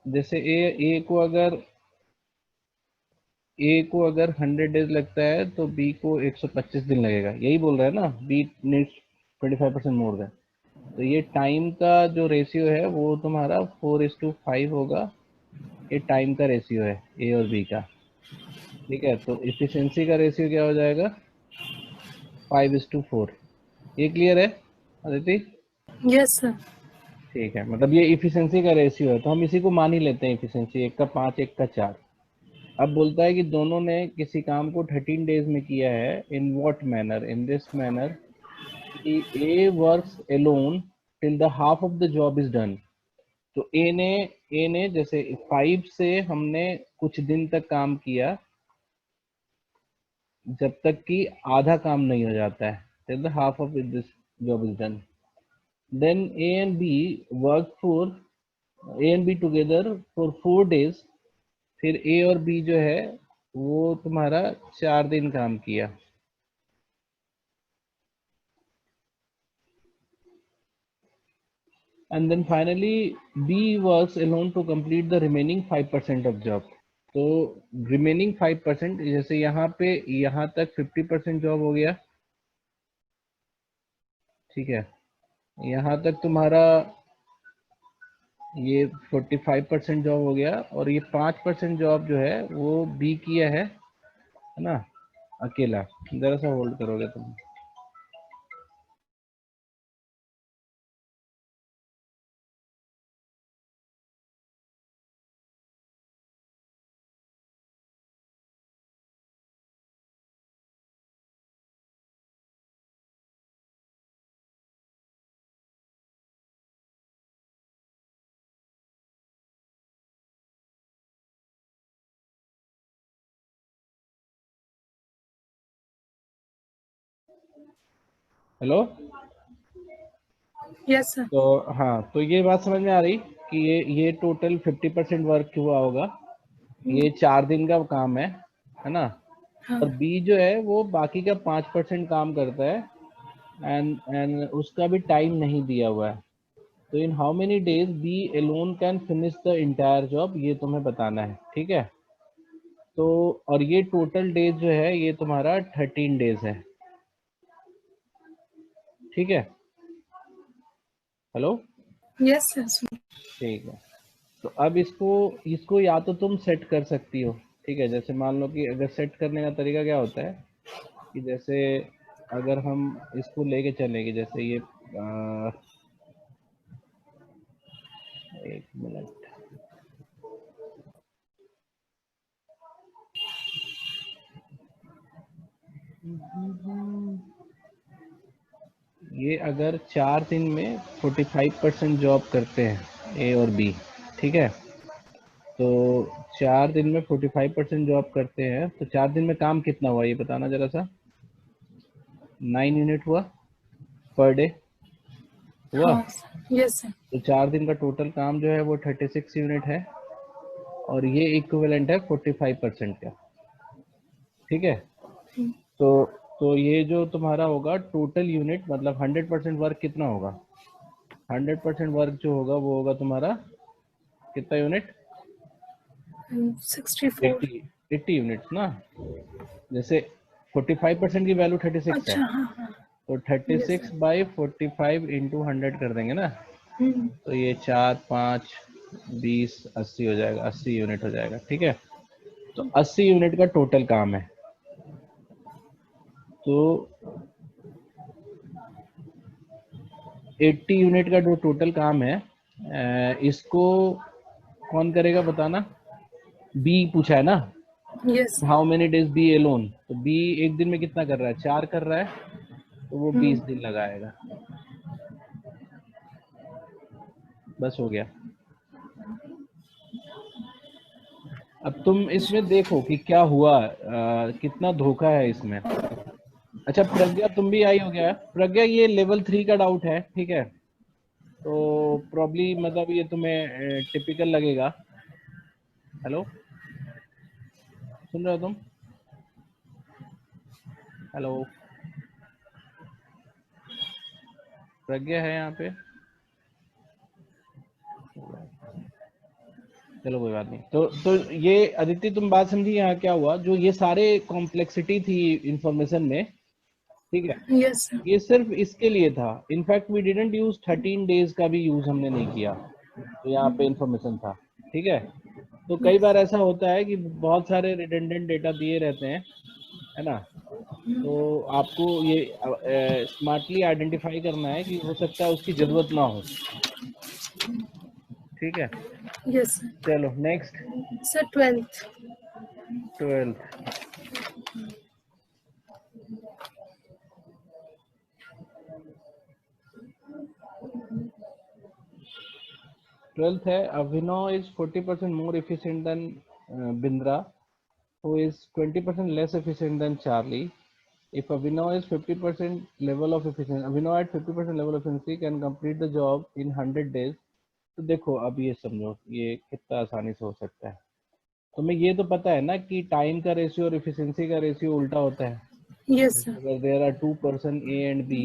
जैसे ए को अगर 100 डेज लगता है तो बी को 125 दिन लगेगा, यही बोल रहा है ना, बी नीड्स 25% मोर देन। तो ये टाइम का जो रेशियो है वो तुम्हारा 4:5 होगा, ये टाइम का रेशियो है ए और बी का। ठीक है, तो इफिशिएंसी का रेशियो क्या हो जाएगा, 5:4। ये क्लियर है अदिति? Yes sir. ठीक है, मतलब ये इफिशिएंसी का रेशियो है, तो हम इसी को मान ही लेते हैं इफिशिएंसी, एक का 5 एक का 4। अब बोलता है कि दोनों ने किसी काम को 13 डेज में किया है, in what manner, in this manner कि A works alone till the half of the job is done. तो ए ने जैसे 5 से हमने कुछ दिन तक काम किया, जब तक कि आधा काम नहीं हो जाता है, till the half of this job is done. Then A and B together for 4 days. फिर ए और बी जो है वो तुम्हारा 4 दिन काम किया। And then finally B works alone to complete the remaining 5% of job. तो रिमेनिंग 5%, जैसे यहाँ पे यहाँ तक 50% जॉब हो गया, ठीक है, यहाँ तक तुम्हारा ये 45% जॉब हो गया, और ये 5% जॉब जो है वो बी किया है ना, अकेला। जरा सा होल्ड करोगे तुम? हेलो? Yes sir. तो हाँ, तो ये बात समझ में आ रही कि ये टोटल 50% वर्क हुआ होगा, ये 4 दिन का काम है ना। हाँ। और बी जो है वो बाकी का 5% काम करता है, एंड उसका भी टाइम नहीं दिया हुआ है। तो in how many days B alone can finish the entire job, ये तुम्हें बताना है, ठीक है। तो और ये टोटल डेज जो है ये तुम्हारा 13 डेज है, ठीक है। हेलो? Yes sir. ठीक है, तो अब इसको या तो तुम सेट कर सकती हो, ठीक है। जैसे मान लो कि अगर सेट करने का तरीका क्या होता है कि जैसे अगर हम इसको लेके चलेंगे, जैसे ये 1 मिनट, ये अगर 4 दिन में 45% जॉब करते हैं ए और बी, ठीक है, तो 4 दिन में 45% जॉब करते हैं, तो 4 दिन में काम कितना हुआ ये बताना जरा सा। 9 यूनिट हुआ पर डे, हुआ। हाँ यस सर। तो 4 दिन का टोटल काम जो है वो 36 यूनिट है, और ये इक्विवेलेंट है 45% का, ठीक है। तो तो ये जो तुम्हारा होगा टोटल यूनिट, मतलब 100% वर्क कितना होगा, 100% वर्क जो होगा वो होगा तुम्हारा कितना यूनिट, 64। 80 यूनिट्स ना। जैसे 45% की वैल्यू 36 है, अच्छा हाँ हाँ। तो यस 36 सर। बाई 45 इंटू 100 कर देंगे ना। तो ये 4, 5, 20, 80 हो जाएगा, 80 यूनिट हो जाएगा, ठीक है। तो 80 यूनिट का टोटल काम है। तो 80 यूनिट का जो टोटल काम है, इसको कौन करेगा बताना। बी पूछा है ना, yes sir. How many days B alone. तो बी एक दिन में कितना कर रहा है, 4 कर रहा है, तो वो 20 दिन लगाएगा। बस हो गया। अब तुम इसमें देखो कि क्या हुआ, कितना धोखा है इसमें। अच्छा प्रज्ञा, तुम भी आई हो गया। प्रज्ञा, ये लेवल 3 का डाउट है, ठीक है। तो प्रॉब्ली मतलब ये तुम्हें टिपिकल लगेगा। हेलो, सुन रहे हो तुम? हेलो, प्रज्ञा है यहाँ पे? चलो कोई बात नहीं। तो ये अदिति तुम बात समझी यहाँ क्या हुआ, जो ये सारे कॉम्प्लेक्सिटी थी इंफॉर्मेशन में, ठीक है, Yes, sir. ये सिर्फ इसके लिए था। In fact we didn't use 13 days का भी यूज हमने नहीं किया, तो यहाँ पे इंफॉर्मेशन था, ठीक है। तो कई बार ऐसा होता है कि बहुत सारे रिडंडेंट डेटा दिए रहते हैं, है ना, तो आपको ये स्मार्टली आइडेंटिफाई करना है कि हो सकता है उसकी जरूरत ना हो, ठीक है। Yes, sir. चलो next. Sir, 12th. 12th। Twelfth है, Abhinav is 40% more efficient than Bindra, who is 20% less efficient than Charlie. If Abhinav is 50% level of efficiency, Abhinav at 50% level of efficiency can complete the job in 100 days. तो देखो अब ये समझो ये कितना आसानी से हो सकता है। तुम्हें ये तो पता है ना कि टाइम का रेशियो और एफिशिएंसी का रेशियो उल्टा होता है। Yes, sir. अगर there are 2 person A and B,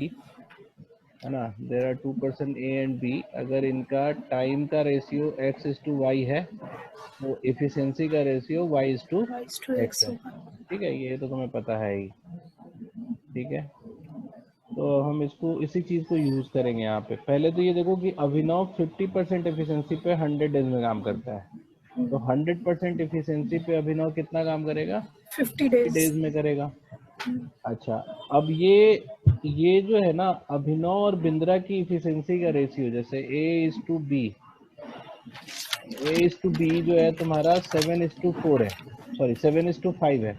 है ना, there are 2 person A and B, अगर इनका टाइम का रेशियो x/y है तो एफिशिएंसी का रेशियो y/x Rise to है, X. ठीक है, ये तो तुम्हें पता है ही, ठीक है। तो हम इसको इसी चीज को यूज करेंगे यहाँ पे। पहले तो ये देखो कि अभिनव 50% एफिशिएंसी पे 100 डेज में काम करता है, तो 100% एफिशिएंसी पे अभिनव कितना काम करेगा, 50 50 days. डेज में करेगा। अच्छा, अब ये जो है ना अभिनव और बिंद्रा की इफिशिएंसी का रेशियो, जैसे A/B जो है तुम्हारा 7/4 है, सॉरी 7/5 है।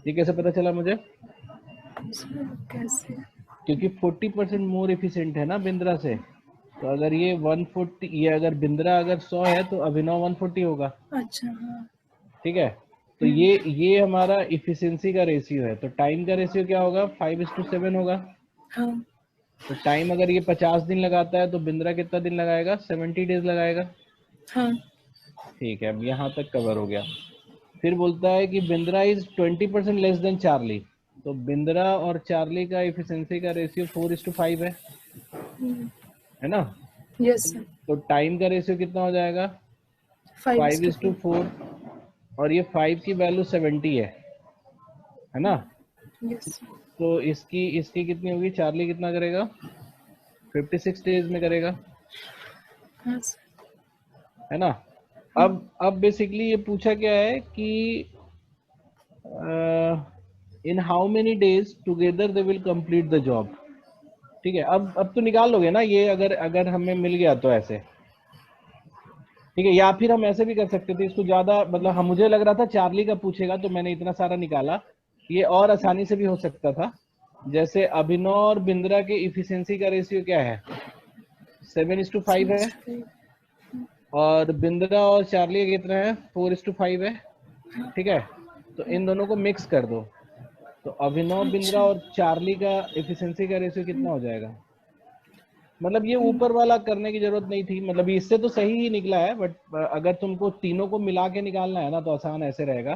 ये कैसे पता चला मुझे, Sir, कैसे? क्योंकि 40% मोर एफिशिएंट है ना बिंद्रा से, तो अगर ये 140, ये अगर बिंद्रा अगर 100 है तो अभिनव 140 होगा, अच्छा, हाँ. ठीक है। तो ये हमारा इफिशिएंसी का रेशियो है, तो टाइम का रेशियो क्या होगा, 5:7 होगा। हाँ. तो टाइम अगर ये 50 दिन लगाता है तो बिंद्रा कितना दिन लगाएगा, 70 डेज लगाएगा, हाँ. ठीक है। अब यहाँ तक कवर हो गया। फिर बोलता है कि Bindra is 20% less than Charlie, तो बिंद्रा और चार्ली का इफिशिएंसी का रेशियो 4:5 है ना। Yes, sir. तो टाइम का रेशियो कितना हो जाएगा, 5:4. 5:4, और ये 5 की वैल्यू 70 है ना। Yes, sir. तो इसकी इसकी कितनी होगी, चार्ली कितना करेगा, 56 डेज में करेगा, हाँ, sir. है ना। अब बेसिकली ये पूछा क्या है कि इन how many days together they will complete the job, ठीक है। अब तो निकाल लोगे ना ये, अगर हमें मिल गया तो ऐसे, ठीक है। या फिर हम ऐसे भी कर सकते थे इसको ज्यादा, मतलब हम, मुझे लग रहा था चार्ली का पूछेगा तो मैंने इतना सारा निकाला, ये और आसानी से भी हो सकता था। जैसे अभिनव और बिंद्रा के इफिशिएंसी का रेशियो क्या है, 7:5 है, और बिंद्रा और चार्ली का कितना है, 4:5 है, ठीक है। तो इन दोनों को मिक्स कर दो, तो अभिनव बिंद्रा और चार्ली का एफिशिएंसी का रेशियो कितना हो जाएगा। मतलब ये ऊपर वाला करने की जरूरत नहीं थी, मतलब इससे तो सही ही निकला है, बट अगर तुमको तीनों को मिला के निकालना है ना तो आसान ऐसे रहेगा।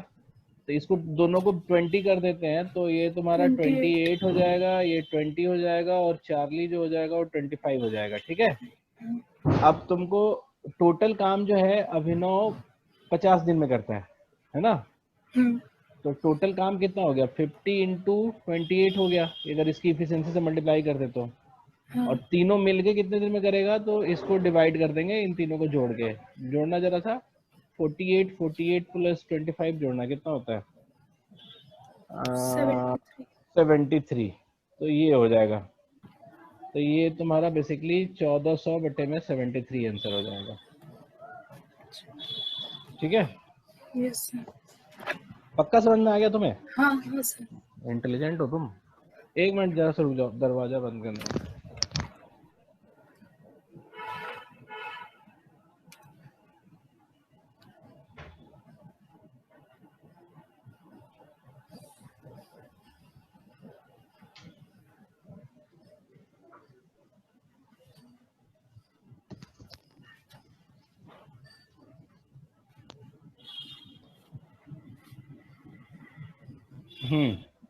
तो इसको दोनों को 20 कर देते हैं, तो ये तुम्हारा 28 हो जाएगा, ये 20 हो जाएगा, और चार्ली जो हो जाएगा वो 25 हो जाएगा, ठीक है। अब तुमको टोटल काम जो है अभिनव 50 दिन में करता है ना। तो टोटल काम कितना हो गया, 50 इंटू 28 हो गया, अगर इसकी इफिशिएंसी से मल्टीप्लाई कर दे तो। और तीनों मिलके कितने दिन में करेगा, तो इसको डिवाइड कर देंगे, इन तीनों को जोड़ के, जोड़ना जरा सा, 48 प्लस 25 जोड़ना कितना होता है, 73, तो ये हो जाएगा। तो ये तुम्हारा बेसिकली 1400 बटे में 73 आंसर हो जाएगा, ठीक है। Yes sir. पक्का समझ में आ गया तुम्हें, हाँ हाँ सर. इंटेलिजेंट हो तुम। एक मिनट जरा सा रुक जाओ, दरवाजा बंद करना।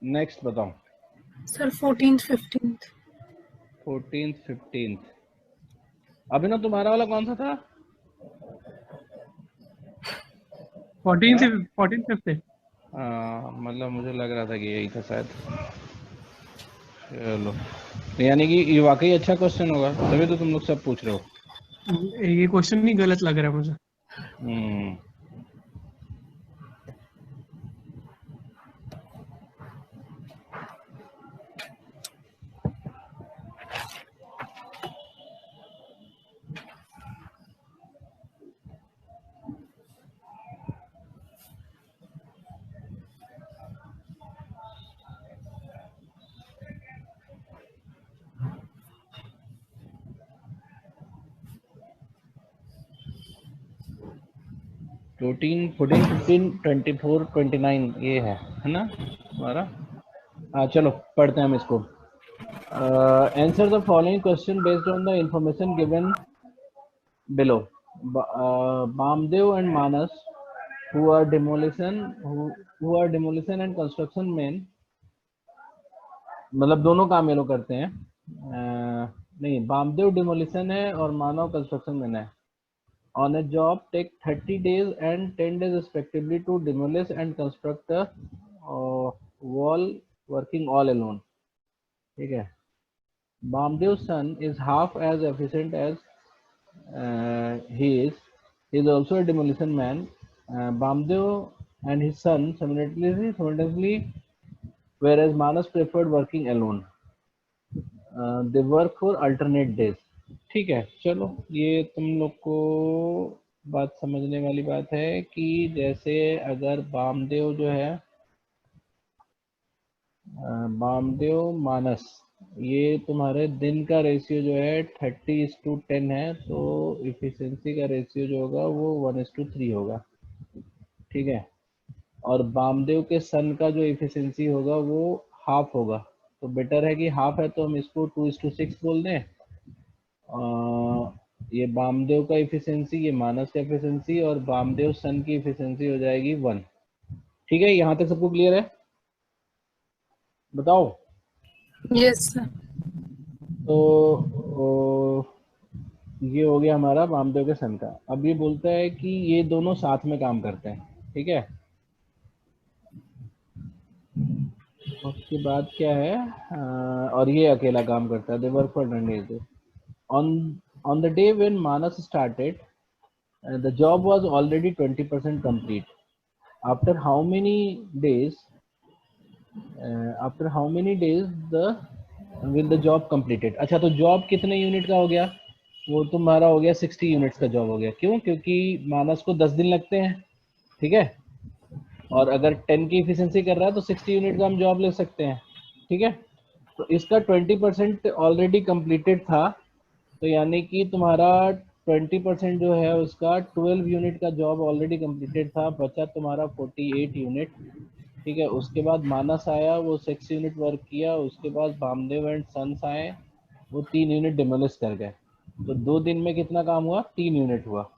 नेक्स्ट बताओ sir. 14th 15th. 14th 15th। अभी ना तुम्हारा वाला कौन सा था, 14 5th है। मतलब मुझे लग रहा था कि यही था शायद। चलो, यानी कि ये वाकई अच्छा क्वेश्चन होगा, तभी तो तुम लोग सब पूछ रहे हो। ये क्वेश्चन नहीं गलत लग रहा है मुझे। हम्म। फोर्टीन 15 24 29 ये है ना हमारा। चलो पढ़ते हैं हम इसको। Answer the following question based on the information given below. Bamdev and Manas, who are demolition and construction men, मतलब दोनों काम ये लोग करते हैं। नहीं, बामदेव डिमोलिशन है और मानव कंस्ट्रक्शन मैन है। On a job take 30 days and 10 days respectively to demolish and construct a wall working all alone। ठीक है। Bamdev's son is half as efficient as he is also a demolition man। Bamdev and his son simultaneously, whereas Manas preferred working alone। They work for alternate days। ठीक है, चलो ये तुम लोग को बात समझने वाली बात है कि जैसे अगर बामदेव जो है, बामदेव मानस, ये तुम्हारे दिन का रेशियो जो है 30:10 है, तो इफिशिएंसी का रेशियो जो होगा वो 1:3 होगा। ठीक है। और बामदेव के सन का जो इफिशिएंसी होगा वो हाफ होगा, तो बेटर है कि हाफ है तो हम इसको 2:6 बोल दें। ये बामदेव का इफिशिएंसी, ये मानस का इफिशिएंसी, और बामदेव सन की इफिशिएंसी हो जाएगी 1। ठीक है, यहाँ तक सबको क्लियर है? बताओ। Yes sir. तो ये हो गया हमारा बामदेव के सन का। अब ये बोलता है कि ये दोनों साथ में काम करते हैं। ठीक है। उसके बाद क्या है, और ये अकेला काम करता है। दे वर्क फॉर डंडे। on the day when Manas started, the job was already 20% complete। after how many days the will the job completed। अच्छा, तो जॉब कितने यूनिट का हो गया? वो तुम्हारा हो गया 60 यूनिट्स का जॉब हो गया। क्यों? क्योंकि मानस को 10 दिन लगते हैं। ठीक है। और अगर 10 की इफिशिएंसी कर रहा है तो 60 यूनिट का हम जॉब ले सकते हैं। ठीक है। तो इसका 20% ऑलरेडी कंप्लीटेड था, तो यानी कि तुम्हारा 20% जो है उसका 12 यूनिट का जॉब ऑलरेडी कंप्लीटेड था, बचा तुम्हारा 48 यूनिट। ठीक है। उसके बाद मानस आया, वो 6 यूनिट वर्क किया। उसके बाद बामदेव एंड सन्स आए, वो 3 यूनिट डिमोलिश कर गए। तो 2 दिन में कितना काम हुआ? 3 यूनिट हुआ।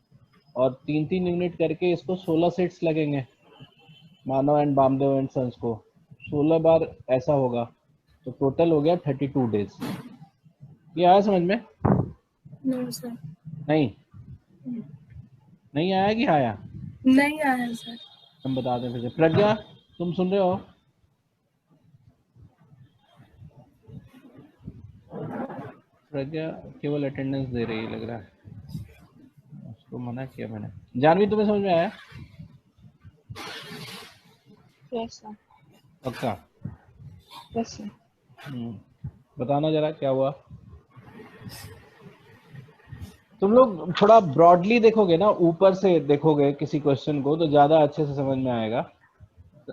और 3-3 यूनिट करके इसको 16 सेट्स लगेंगे, मानव एंड बामदेव एंड सन्स को। 16 बार ऐसा होगा, तो टोटल हो गया 32 डेज। ये आया समझ में? No sir. नहीं नहीं आया कि आया? नहीं आया सर। हम बता दें फिर से। प्रज्ञा, तुम सुन रहे हो? प्रज्ञा केवल अटेंडेंस दे रही है लग रहा है, उसको मना किया मैंने। जानवी, तुम्हें समझ में आया? Yes sir. पक्का? Yes sir. बताना जरा क्या हुआ। तुम लोग थोड़ा ब्रॉडली देखोगे ना, ऊपर से देखोगे किसी क्वेश्चन को, तो ज्यादा अच्छे से समझ में आएगा।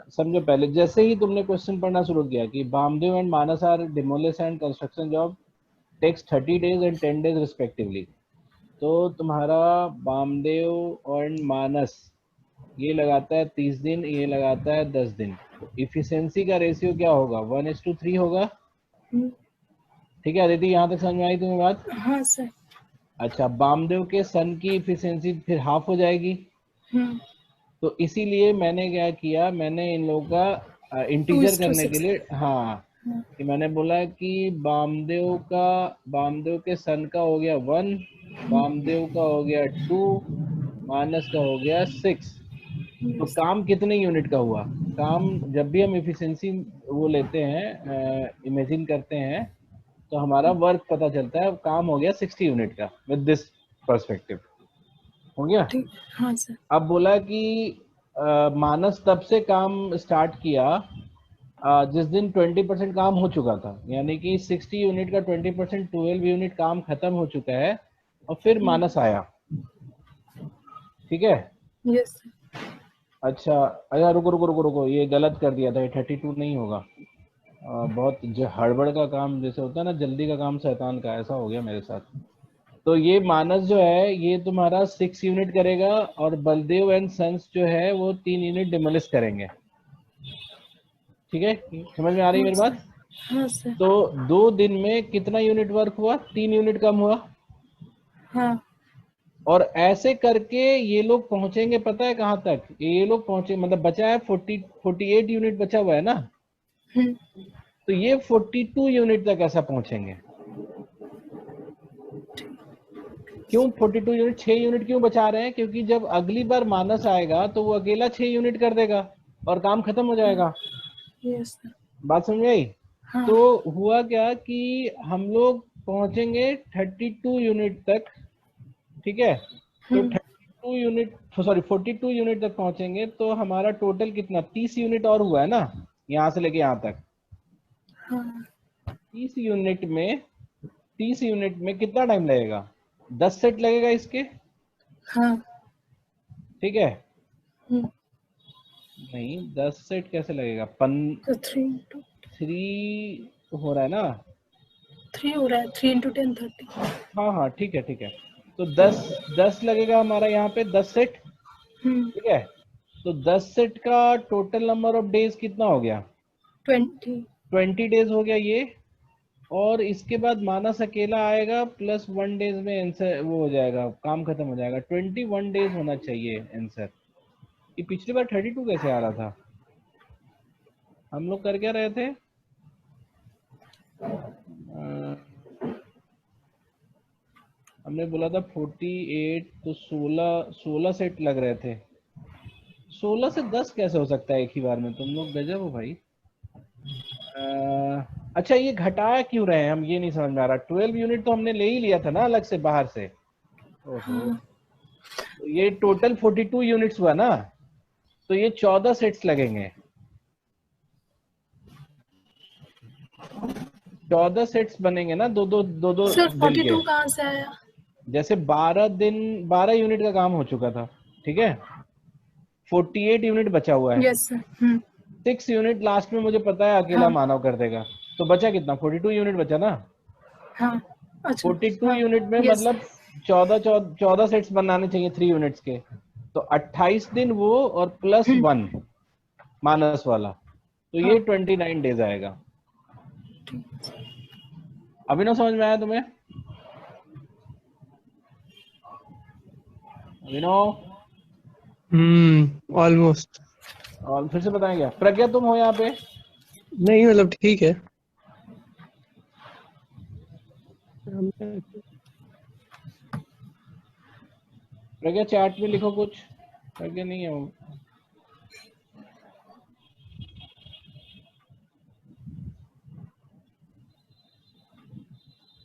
समझो, पहले जैसे ही तुमने क्वेश्चन पढ़ना शुरू किया कि Bamdev and Manas are demolish and construction job takes 30 days and 10 days respectively, तो तुम्हारा बामदेव और मानस ये लगाता है 30 दिन, ये लगाता है 10 दिन। तो इफिशिएंसी का रेशियो क्या होगा? 1:3 होगा। ठीक है अदिति, यहाँ तक समझ में आई तुम्हें बात? हाँ सर। अच्छा, बामदेव के सन की इफिशिएंसी फिर हाफ हो जाएगी। तो इसीलिए मैंने क्या किया, मैंने इन लोगों का इंटीजर करने के लिए, हाँ, कि मैंने बोला कि बामदेव के सन का हो गया 1, बामदेव का हो गया 2, मानस का हो गया 6। तो काम कितने यूनिट का हुआ? काम जब भी हम एफिशिएंसी वो लेते हैं, इमेजिन करते हैं, तो हमारा वर्क पता चलता है, काम हो गया 60 यूनिट का विद दिस पर्सपेक्टिव। हो गया? ठीक। हाँ सर। अब बोला कि मानस तब से काम स्टार्ट किया जिस दिन 20% काम हो चुका था, यानी कि 60 यूनिट का 20% 12 यूनिट काम खत्म हो चुका है, और फिर मानस आया। ठीक है? Yes sir. अच्छा अच्छा, रुको रुको रुको रुको, ये गलत कर दिया था, ये 32 नहीं होगा। बहुत हड़बड़ का काम जैसे होता है ना, जल्दी का काम शैतान का, ऐसा हो गया मेरे साथ। तो ये मानस जो है ये तुम्हारा 6 यूनिट करेगा, और बलदेव एंड सन्स जो है वो 3 यूनिट डिमोलिश करेंगे। ठीक है, समझ में आ रही है मेरी बात? हाँ सर। तो 2 दिन में कितना यूनिट वर्क हुआ? 3 यूनिट कम हुआ। हाँ। और ऐसे करके ये लोग पहुंचेंगे, पता है कहाँ तक ये लोग पहुंचे? मतलब बचा है 48 यूनिट बचा हुआ है ना, तो ये 42 यूनिट तक ऐसा पहुंचेंगे। क्यों 42 यूनिट? 6 यूनिट क्यों बचा रहे हैं? क्योंकि जब अगली बार मानस आएगा तो वो अकेला 6 यूनिट कर देगा और काम खत्म हो जाएगा। Yes sir. बात समझ में आई? हाँ। तो हुआ क्या कि हम लोग पहुंचेंगे 32 यूनिट तक। ठीक है, तो 32 यूनिट, सॉरी 42 यूनिट तक पहुंचेंगे, तो हमारा टोटल कितना? 30 यूनिट और हुआ है ना, यहाँ से लेके यहाँ तक। हाँ। 30 यूनिट में कितना टाइम लगेगा? 10 सेट लगेगा इसके। हाँ। ठीक है, नहीं 10 सेट कैसे लगेगा? तो 3 हो रहा है ना, 3 हो रहा है, 3 × 10 30। हाँ हाँ ठीक है ठीक है, तो 10 लगेगा हमारा यहाँ पे 10 सेट। ठीक है, तो 10 सेट का टोटल नंबर ऑफ डेज कितना हो गया? 20 डेज हो गया ये। और इसके बाद मानस अकेला आएगा, प्लस 1 डेज में आंसर वो हो जाएगा, काम खत्म हो जाएगा। 21 डेज होना चाहिए आंसर। ये पिछली बार 32 कैसे आ रहा था? हम लोग कर क्या रहे थे? हमने बोला था 48, तो 16 सेट लग रहे थे। 16 से 10 कैसे हो सकता है एक ही बार में? तुम लोग गजब हो भाई। अच्छा, ये घटाया क्यों रहे हैं हम, ये नहीं समझ में आ रहा। 12 यूनिट तो हमने ले ही लिया था ना अलग से बाहर से। ओहो, तो ये टोटल 42 यूनिट्स हुआ ना, तो ये 14 सेट्स लगेंगे। 14 सेट्स बनेंगे ना, दो सर दिन 42 के। कहाँ से आया? जैसे 12 यूनिट का काम हो चुका था, ठीक है, 48 यूनिट बचा हुआ है। Yes sir. 6 यूनिट लास्ट में मुझे पता है अकेला हाँ। मानव कर देगा, तो बचा कितना? 42 यूनिट बचा ना। हाँ। अच्छा। 42 हाँ। यूनिट में यस मतलब 14 सेट्स बनाने चाहिए 3 यूनिट्स के, तो 28 दिन वो और प्लस 1 मानस वाला, तो ये 29 डेज आएगा। अभिनव समझ में आया तुम्हें? अभिनव? ऑलमोस्ट। और फिर से बताएं क्या? प्रज्ञा तुम हो यहाँ पे? नहीं मतलब ठीक है। प्रज्ञा चैट में लिखो कुछ। प्रज्ञा नहीं है वो।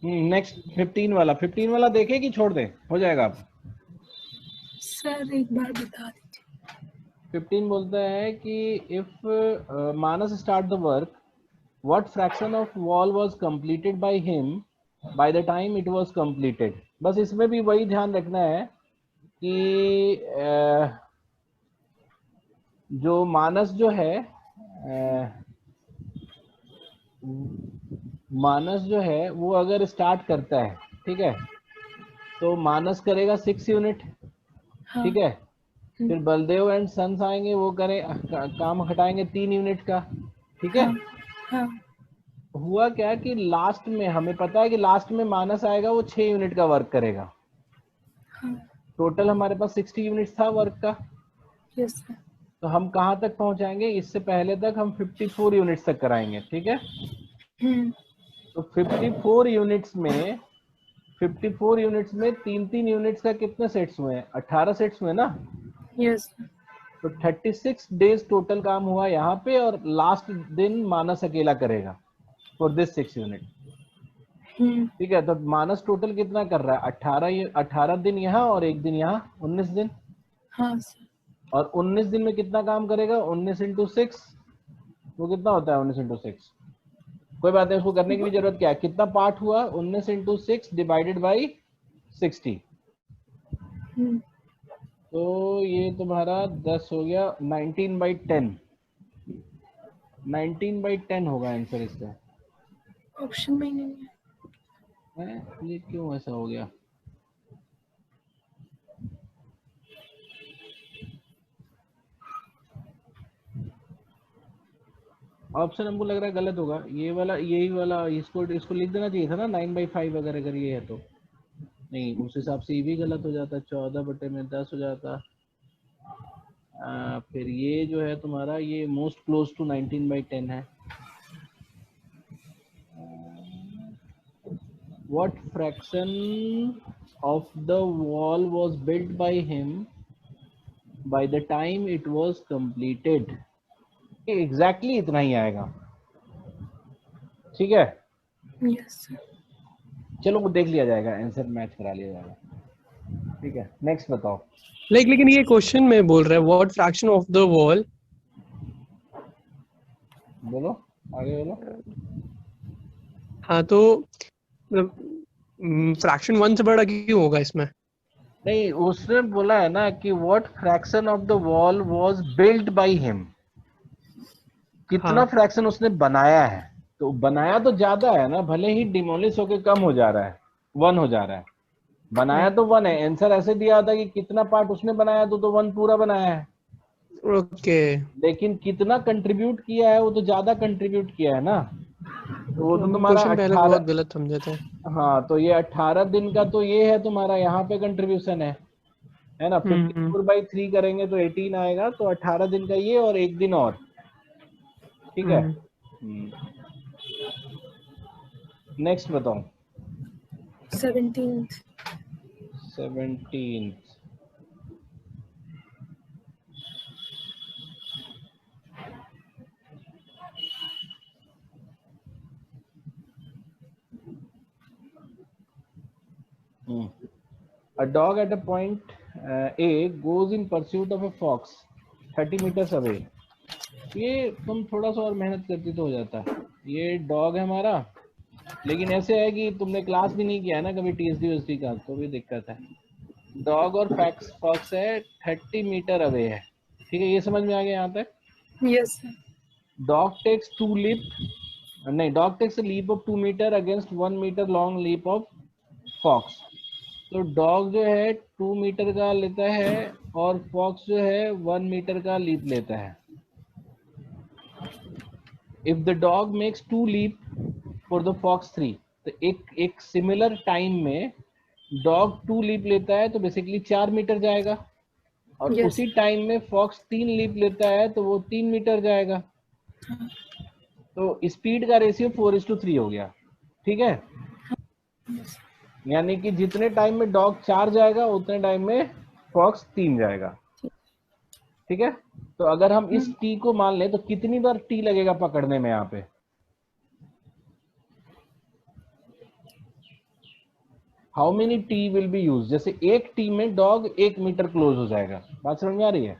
नेक्स्ट 15 वाला देखे कि छोड़ दे? हो जाएगा आप? सर एक बार बता दीजिए। 15 बोलता है कि if Manas start the work, what fraction of wall was completed by him by the time it was completed। बस इसमें भी वही ध्यान रखना है कि जो मानस जो है वो अगर स्टार्ट करता है, ठीक है, तो मानस करेगा 6 यूनिट। हाँ। ठीक है, फिर बलदेव एंड सन्स आएंगे, वो करें काम हटाएंगे 3 यूनिट का। ठीक है, हाँ। हुआ क्या कि लास्ट में हमें पता है कि लास्ट में मानस आएगा, वो 6 यूनिट का वर्क करेगा। टोटल हमारे पास 60 यूनिट्स था वर्क का। Yes sir. तो हम कहाँ तक पहुंचाएंगे? इससे पहले तक हम 54 यूनिट्स तक कराएंगे। ठीक है, तो 54 यूनिट्स में 3 यूनिट्स का कितने सेट्स हुए हैं? 18 सेट्स हुए ना। यस। तो 36 डेज टोटल काम हुआ यहाँ पे, और लास्ट दिन मानस अकेला करेगा फॉर दिस 6 यूनिट। ठीक है, तो मानस टोटल कितना कर रहा है? 18 दिन यहाँ और एक दिन यहाँ, 19 दिन। हाँ सर। और 19 दिन में कितना काम करेगा? 19 इंटू 6, वो कितना होता है 19 इंटू 6? कोई बात नहीं, उसको करने की भी जरूरत क्या है। कितना पार्ट हुआ? 19 इंटू 6 डिवाइडेड बाई 60। तो ये तुम्हारा 10 हो गया, 19/10। 19/10 होगा आंसर इसका। ऑप्शन में ही नहीं है। ये क्यों ऐसा हो गया? ऑप्शन हमको लग रहा है गलत होगा, ये वाला, यही वाला। इसको लिख देना चाहिए था ना 9/5 अगर ये है तो। नहीं, उस हिसाब से ये भी गलत हो जाता, 14/10 हो जाता। फिर ये जो है तुम्हारा, ये मोस्ट क्लोज टू 19/10 है। What fraction of the wall was built by him by the time it was completed? Exactly इतना ही आएगा। ठीक है, यस सर। चलो वो देख लिया जाएगा, आंसर मैच करा लिया जाएगा। ठीक है, नेक्स्ट बताओ। लेकिन ये क्वेश्चन में बोल रहा है what fraction of the wall. बोलो, आगे बोलो। हाँ, तो फ्रैक्शन 1 से बड़ा क्यों होगा इसमें? नहीं, उसने बोला है ना कि what fraction of the wall was built by him. कितना हाँ। फ्रैक्शन उसने बनाया है, तो बनाया तो ज्यादा है ना, भले ही डिमोलिश होके कम हो जा रहा है, 1 हो जा रहा है। बनाया तो 1 है, आंसर ऐसे दिया था कि कितना पार्ट उसने बनाया, तो 1 पूरा बनाया है। ओके। लेकिन कितना कंट्रीब्यूट किया है, वो तो ज्यादा कंट्रीब्यूट किया है ना, तो वो तो तुम्हारा क्वेश्चन पहले 18। बहुत गलत समझे थे। हाँ, तो ये 18 दिन का तो ये है तुम्हारा, यहाँ पे कंट्रीब्यूशन है ना। 54/3 करेंगे तो 18 आएगा, तो 18 दिन का ये और एक दिन और। ठीक है, नेक्स्ट बताओ। 17th। 17। A dog at a point A goes in pursuit of a fox 30 meters away. ये तुम थोड़ा सा और मेहनत करती तो हो जाता। ये डॉग है हमारा, लेकिन ऐसे है कि तुमने क्लास भी नहीं किया है ना कभी TSD का, तो भी दिक्कत है। डॉग और फॉक्स है 30 मीटर अवे है। ठीक है, ये समझ में आ गया यहाँ तक? Yes sir. Dog takes dog takes a leap of 2 meter against 1 meter long leap of fox. तो डॉग जो है 2 मीटर का लेता है और फॉक्स जो है 1 मीटर का लीप लेता है। If the dog makes 2 leap for the fox 3, तो एक सिमिलर टाइम में डॉग 2 लीप लेता है, तो बेसिकली 4 मीटर जाएगा। और Yes. उसी टाइम में फॉक्स 3 लीप लेता है, तो वो 3 मीटर जाएगा। तो स्पीड का रेशियो 4:3 हो गया। ठीक है, यानी कि जितने टाइम में डॉग 4 जाएगा, उतने टाइम में फॉक्स 3 जाएगा। ठीक है, तो अगर हम इस टी को मान लें, तो कितनी बार टी लगेगा पकड़ने में यहाँ पे? How many T will be use? जैसे एक टी में डॉग 1 मीटर क्लोज हो जाएगा। बात समझ में आ रही है?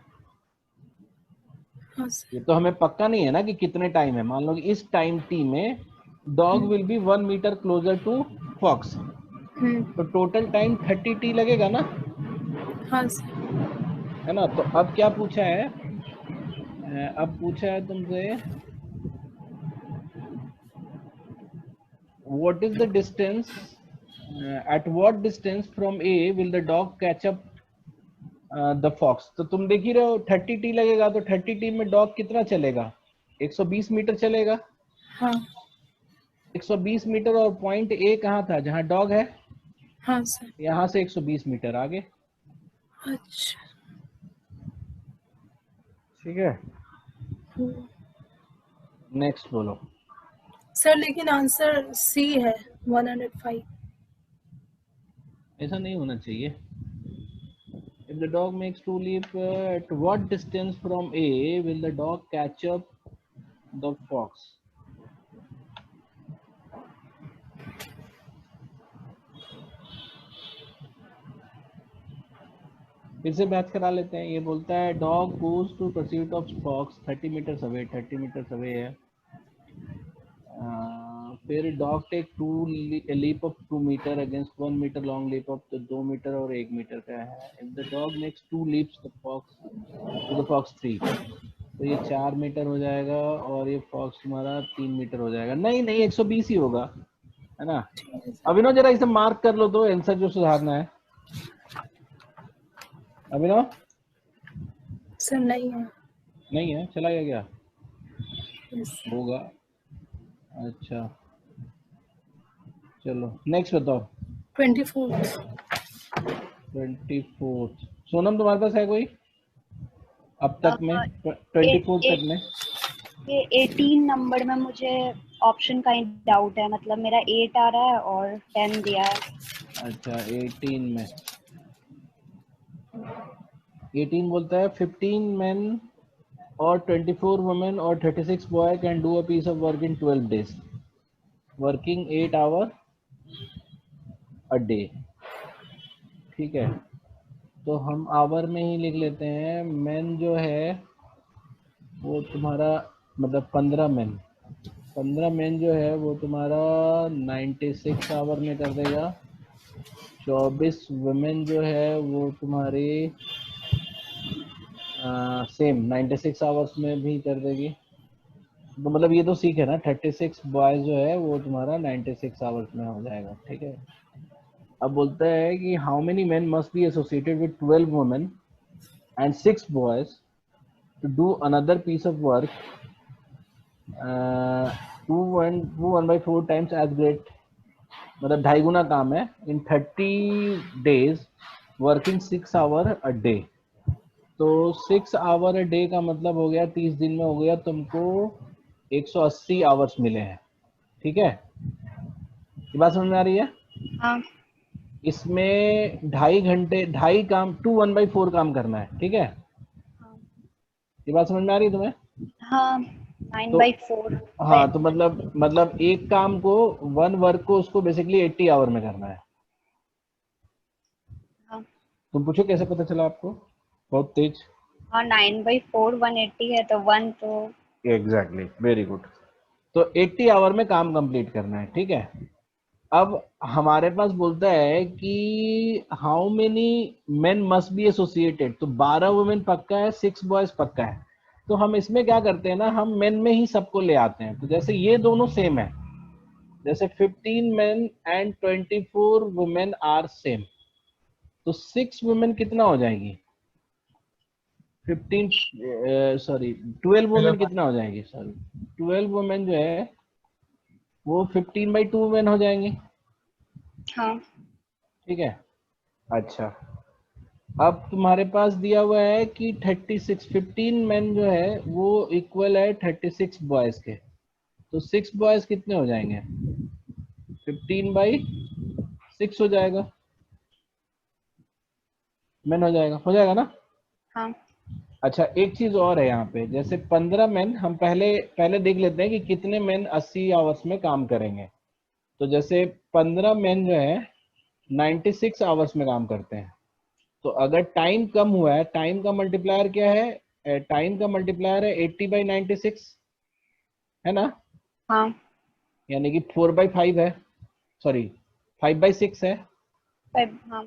हाँ सर। ये तो हमें पक्का नहीं है ना कि कितने टाइम है। मान लो कि इस टाइम टी में dog will be 1 metre closer to fox, तो टोटल टाइम 30 टी लगेगा ना। हाँ सर। है ना। तो अब क्या पूछा है? अब पूछा है तुमसे, what is the distance, at what distance from A will the dog catch up the fox. तो तुम देख ही रहे हो 30 टी लगेगा, तो 30 टी में डॉग कितना चलेगा? 120 मीटर चलेगा। हाँ। 120 मीटर, और पॉइंट ए कहाँ था? जहाँ डॉग है। हाँ सर। यहाँ से 120 मीटर आगे। अच्छा। ठीक है, नेक्स्ट बोलो। सर लेकिन आंसर सी है 105। ऐसा नहीं होना चाहिए। If the dog makes two leap, at what distance from A will the dog catch up the fox? फिर से बैच करा लेते हैं। ये बोलता है dog goes to pursuit of fox 30 metres away, 30 metres away है। फिर dog take leap of 2 metre against 1 metre long leap of, तो 2 मीटर और 1 मीटर का है। If the dog makes 2 leaps the fox to the fox 3, तो ये 4 metre हो जाएगा और ये फॉक्स तुम्हारा 3 मीटर हो जाएगा। नहीं नहीं 120 ही होगा, है ना। अभिनव जरा इसे मार्क कर लो तो आंसर जो सुधारना है। अभिनव सर नहीं है। नहीं है, चला गया क्या? Yes, sir. होगा। अच्छा चलो नेक्स्ट बताओ। 24th। 24th सोनम तुम्हारे पास है कोई अब तक में? 24th तक में ये 18 नंबर में मुझे ऑप्शन का ही डाउट है, मतलब मेरा 8 आ रहा है और 10 दिया है। अच्छा 18 में 18 बोलता है 15 men और 24 women और 36 boy can do a piece of work in 12 days working 8 hour a day। ठीक है, तो हम आवर में ही लिख लेते हैं। मैन जो है वो तुम्हारा मतलब 15 मैन, 15 मैन जो है वो तुम्हारा 96 आवर में कर देगा। 24 वुमेन जो है वो तुम्हारी सेम 96 आवर्स में भी कर देगी। तो मतलब ये तो सीख है ना, 36 बॉयज जो है वो तुम्हारा 96 आवर्स में हो जाएगा। ठीक है, अब बोलता है कि how many man must be associated with 12 women and 6 boys to do another piece of work 2.4 times as great, मतलब 2.5 गुना काम है in 30 days working 6 hour a day. तो 6 आवर अ डे का मतलब हो गया 30 दिन में हो गया तुमको 180 आवर्स मिले हैं। ठीक है, ये बात समझ में आ रही है? हाँ इसमें 2.5 घंटे 2.5 काम 1/4 काम करना है। ठीक है, ये बात समझ में आ रही है तुम्हें? हाँ 9/4। हाँ तो मतलब एक काम को 1 वर्क को उसको बेसिकली 80 आवर में करना है। हाँ तुम पूछो कैसे पता चला आपको? बहुत तेज। हाँ 9/4 180 है तो 1 तो एग्जैक्टली, वेरी गुड। तो 80 आवर में काम कंप्लीट करना है। ठीक है, अब हमारे पास बोलता है कि how many main must be associated, तो 12 वुमेन पक्का है, 6 बॉयज पक्का है। तो हम इसमें क्या करते हैं ना, हम मेन में ही सबको ले आते हैं। तो जैसे ये दोनों सेम है, जैसे 15 men and 24 women are same, तो 6 वुमेन कितना हो जाएगी? 12 वुमेन कितना हो जाएगी? सॉरी 12 वुमेन जो है वो 15/2 वुमेन हो जाएंगी। हाँ ठीक है, अच्छा अब तुम्हारे पास दिया हुआ है कि 15 मैन जो है वो इक्वल है 36 बॉयज के, तो 6 बॉयज कितने हो जाएंगे? 15/6 हो जाएगा, मैन हो जाएगा ना। हाँ अच्छा एक चीज और है यहाँ पे, जैसे 15 मैन हम पहले देख लेते हैं कि कितने मैन 80 आवर्स में काम करेंगे। तो जैसे 15 मैन जो है 96 आवर्स में काम करते हैं, तो अगर टाइम कम हुआ है, टाइम का मल्टीप्लायर क्या है? टाइम का मल्टीप्लायर है 80/96, है ना। हाँ यानी कि 4/5 है, सॉरी 5/6 है। हाँ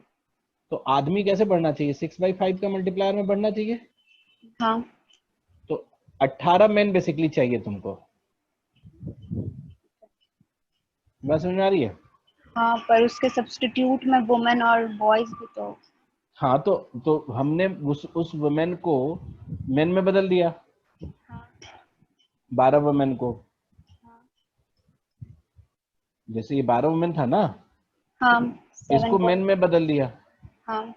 तो आदमी कैसे बढ़ना चाहिए? 6/5 का मल्टीप्लायर में बढ़ना चाहिए। हाँ तो 18 मैन बेसिकली चाहिए तुमको। बात समझ में आ रही है? हाँ, पर उसके सब्स्टिट्यूट में वुमेन और बॉयज भी तो। हाँ तो हमने उस वुमेन को मेन में बदल दिया, हाँ 12 वुमेन को। हाँ जैसे ये 12 वुमेन था ना, हाँ इसको 7 मेन में बदल दिया। हाँ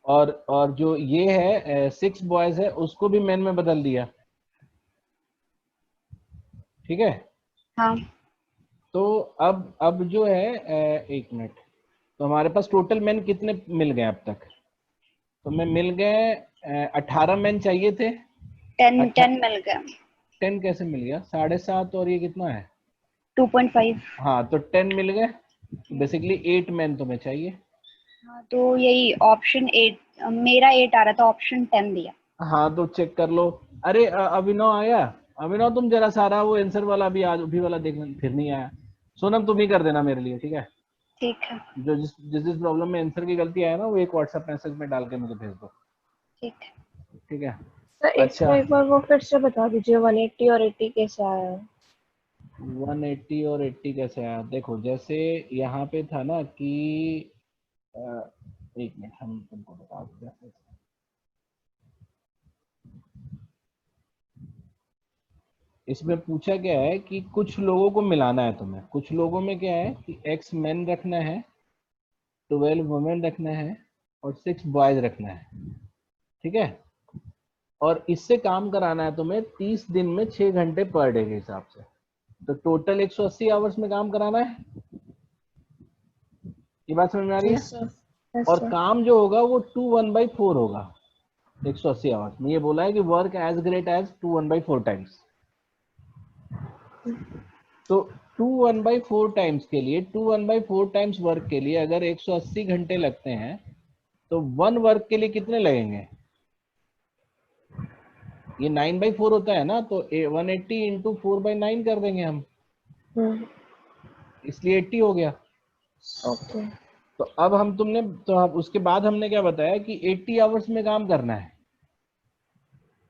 और जो ये है 6 बॉयज है उसको भी मेन में बदल दिया। ठीक है, हाँ तो अब जो है एक मिनट, तो हमारे पास टोटल मैन कितने मिल गए अब तक? तुम्हें मिल गए 18 मैन चाहिए थे। 10 मिल गए। 10 कैसे मिल गया? 7.5 और ये कितना है? 2.5। हाँ तो 10 मिल गए। बेसिकली 8 मैन तुम्हें चाहिए। हाँ तो यही ऑप्शन 8, मेरा 8 आ रहा था, ऑप्शन 10 दिया। हाँ तो चेक कर लो। अरे अभिनव आया? अभिनव तुम जरा सारा वो आंसर वाला भी आज भी वाला देख लेना, फिर नहीं आया। सोनम तुम ही कर देना मेरे लिए, ठीक है? ठीक है। जो जिस प्रॉब्लम में आंसर की गलती आया ना, वो एक व्हाट्सएप मैसेज में डाल के मुझे भेज दो, ठीक है। ठीक है? सर इसको अच्छा, एक बार वो फिर से बता दीजिए, 180 और 80 कैसे आया है? 180 और 80 कैसे आया? देखो जैसे यहाँ पे था ना कि अ, एक मिनट हम तुमको बता देते हैं। इसमें पूछा क्या है कि कुछ लोगों को मिलाना है तुम्हें। कुछ लोगों में क्या है कि x मेन रखना है, 12 वुमेन रखना है और 6 बॉयज रखना है, ठीक है? और इससे काम कराना है तुम्हें 30 दिन में 6 घंटे पर डे के हिसाब से। तो टोटल 180 आवर्स में काम कराना है। ये बात समझ में आ रही है? यस सर, यस और सर। काम जो होगा वो 2 1/4 होगा 180 आवर्स में। ये बोला है कि work as great as 2 1/4 times. तो 2 1/4 टाइम्स के लिए, 2 1/4 टाइम्स वर्क के लिए अगर 180 घंटे लगते हैं तो 1 वर्क के लिए कितने लगेंगे? ये 9/4 होता है ना, तो 180 इंटू 4/9 कर देंगे हम, इसलिए 80 हो गया। ओके। तो अब हम तुमने तो अब उसके बाद हमने क्या बताया कि 80 आवर्स में काम करना है।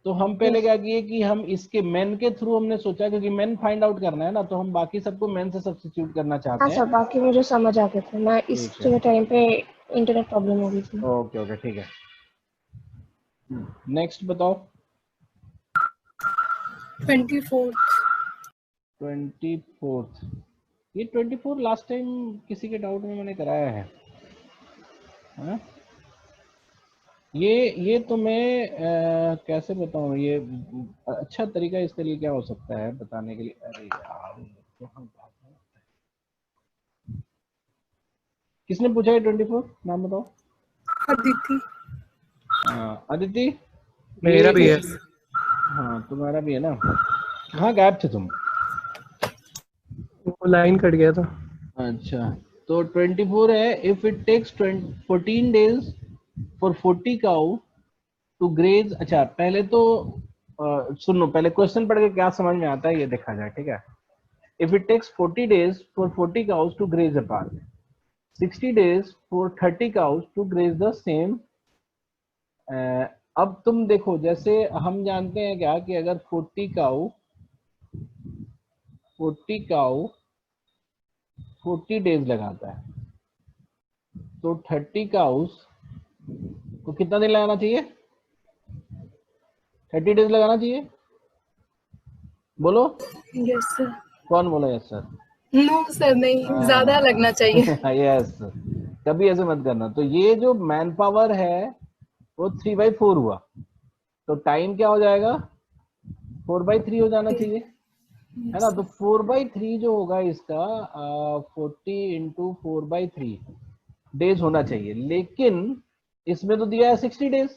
तो हम पहले क्या किए कि हम इसके मेन के थ्रू हमने सोचा, क्योंकि मेन फाइंड आउट करना है ना, तो हम बाकी सबको मेन से सब्स्टिट्यूट करना हाँ चाहते हैं। सर, बाकी मुझे समझ आ गया था, मैं इस ठीक है, टाइम पे इंटरनेट प्रॉब्लम हो गई थी। ओके ओके, ठीक है। नेक्स्ट बताओ। 24। 24th, ये 24 लास्ट टाइम किसी के डाउट में मैंने कराया है, हाँ? ये तो मैं कैसे बताऊं? ये अच्छा तरीका इसके लिए क्या हो सकता है बताने के लिए? अरे यार, तो हम किसने पूछा है 24? नाम बताओ। अदिति। हाँ अदिति, मेरा भी है। हाँ तुम्हारा भी है ना? कहाँ गायब थे तुम? वो लाइन कट गया था। अच्छा, तो 24 है। If it takes 14 days for 40 cow to graze. अच्छा पहले तो सुन लो, पहले क्वेश्चन पढ़ के क्या समझ में आता है ये देखा जाए, ठीक है? If it takes 40 days for 40 cows to graze apart, 60 days for 30 cows to graze the same। अब तुम देखो, जैसे हम जानते हैं क्या कि अगर 40 काउ 40 डेज लगाता है, तो 30 काउस को कितना दिन लगाना चाहिए? 30 डेज लगाना चाहिए। बोलो, यस सर। कौन बोला यस सर? नो सर, नहीं, ज्यादा लगना चाहिए। यस, कभी ऐसे मत करना। तो ये जो मैन पावर है वो 3/4 हुआ, तो टाइम क्या हो जाएगा? 4/3 हो जाना चाहिए, है ना? तो 4/3 जो होगा इसका 40 इंटू 4/3 डेज होना चाहिए। लेकिन इसमें तो दिया है 60 डेज,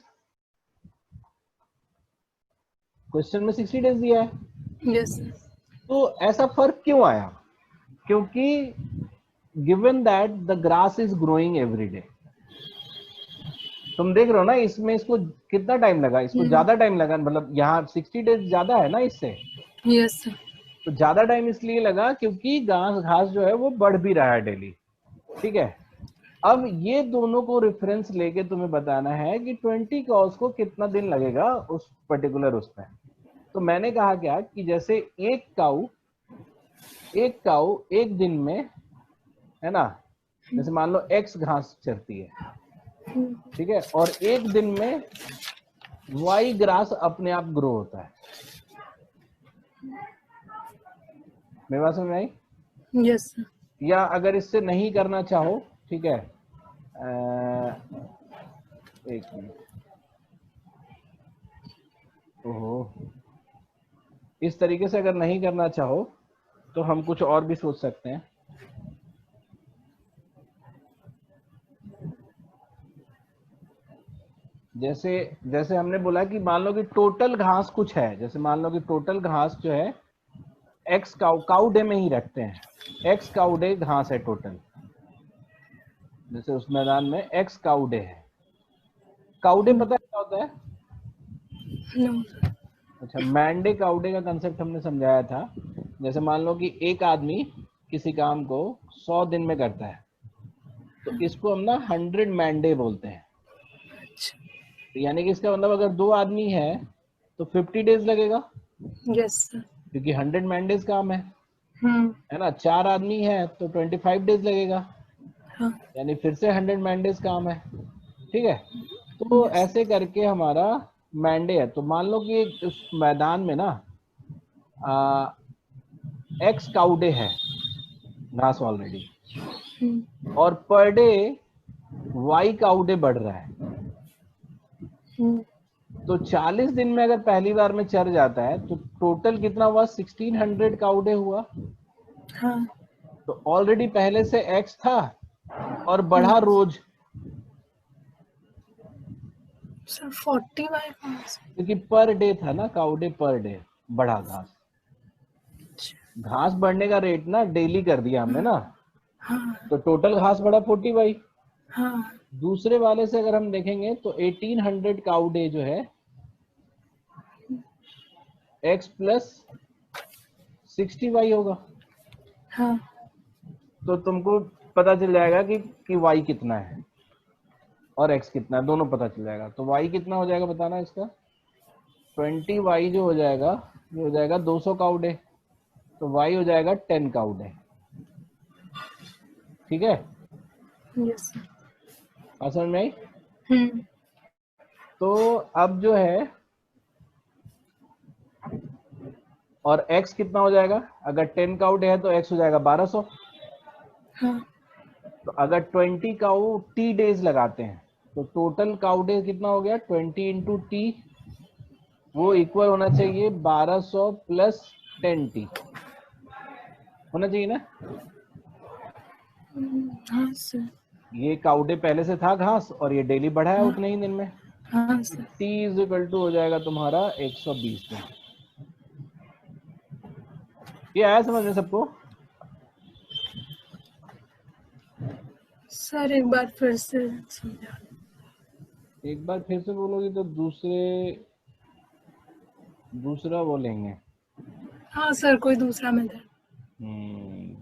क्वेश्चन में 60 डेज दिया है। Yes sir. तो ऐसा फर्क क्यों आया? क्योंकि given that the grass is growing every day, तुम देख रहे हो ना इसमें, इसको कितना टाइम लगा? इसको ज्यादा टाइम लगा, मतलब यहाँ 60 डेज ज्यादा है ना इससे, यस सर। तो ज्यादा टाइम इसलिए लगा क्योंकि घास घास जो है वो बढ़ भी रहा है डेली, ठीक है? अब ये दोनों को रेफरेंस लेके तुम्हें बताना है कि 20 कॉज को कितना दिन लगेगा उस पर्टिकुलर उसमें। तो मैंने कहा क्या कि जैसे एक काऊ एक दिन में, है ना, जैसे मान लो एक्स घास चरती है, ठीक है, और एक दिन में वाई ग्रास अपने आप ग्रो होता है। मेरी बात समझ में आई? Yes sir. या अगर इससे नहीं करना चाहो, ठीक है, एक मिनट, ओहो, इस तरीके से अगर नहीं करना चाहो तो हम कुछ और भी सोच सकते हैं। जैसे जैसे हमने बोला कि मान लो कि टोटल घास कुछ है, जैसे मान लो कि टोटल घास जो है एक्स काउ डे में ही रखते हैं, एक्स काउ डे घास है टोटल, जैसे उस मैदान में एक्स काउ डे है। काउ डे पता है क्या होता है? नो। अच्छा, मैंडे काउ डे का कंसेप्ट हमने समझाया था। जैसे मान लो कि एक आदमी किसी काम को 100 दिन में करता है, तो इसको हम ना 100 मैंडे बोलते हैं। तो यानी कि इसका मतलब अगर 2 आदमी है तो 50 डेज लगेगा, यस सर। क्योंकि 100 मैंडेज काम हम्म। है ना। 4 आदमी है तो 25 डेज लगेगा, हाँ। यानी फिर से 100 मैंडेज काम है। ठीक है, तो यस। ऐसे करके हमारा मैंडे है। तो मान लो कि उस मैदान में ना एक्स काउडे है घास ऑलरेडी, और पर डे वाई काउडे बढ़ रहा है। तो 40 दिन में अगर पहली बार में चर जाता है तो टोटल कितना हुआ? 1600 काउडे हुआ। हाँ तो ऑलरेडी पहले से एक्स था और बढ़ा रोज, सर 40/5। क्योंकि पर डे था ना, काउडे पर डे बढ़ा घास। घास बढ़ने का रेट ना डेली कर दिया हमने ना, हाँ तो टोटल घास बढ़ा 40 बाई। हाँ। दूसरे वाले से अगर हम देखेंगे तो 1800 काउ डे जो है x प्लस 60y होगा। हाँ तो तुमको पता चल जाएगा कि y कितना है और x कितना है, दोनों पता चल जाएगा। तो y कितना हो जाएगा बताना इसका? 20y जो हो जाएगा, ये हो जाएगा 200 काउ डे, तो y हो जाएगा 10 काउ डे। ठीक है, यस सर। बात समझ में आई? हम्म। तो अब जो है, और x कितना हो जाएगा? अगर 10 काउ डे है तो x हो जाएगा 1200। हाँ। तो अगर 20 काउ टी डेज लगाते हैं तो टोटल काउ डे कितना हो गया? 20 इंटू टी, वो इक्वल होना चाहिए 1200 प्लस 10t होना चाहिए ना। हाँ सर। ये काउ डे पहले से था घास और ये डेली बढ़ा है हाँ उतने ही दिन में। हाँ सर। t इज इक्वल टू हो जाएगा तुम्हारा 120 दिन। ये आया समझ में सबको? सर एक बार फिर से समझा। एक बार फिर से बोलोगी तो दूसरा बोलेंगे। हाँ सर, कोई दूसरा मेथड।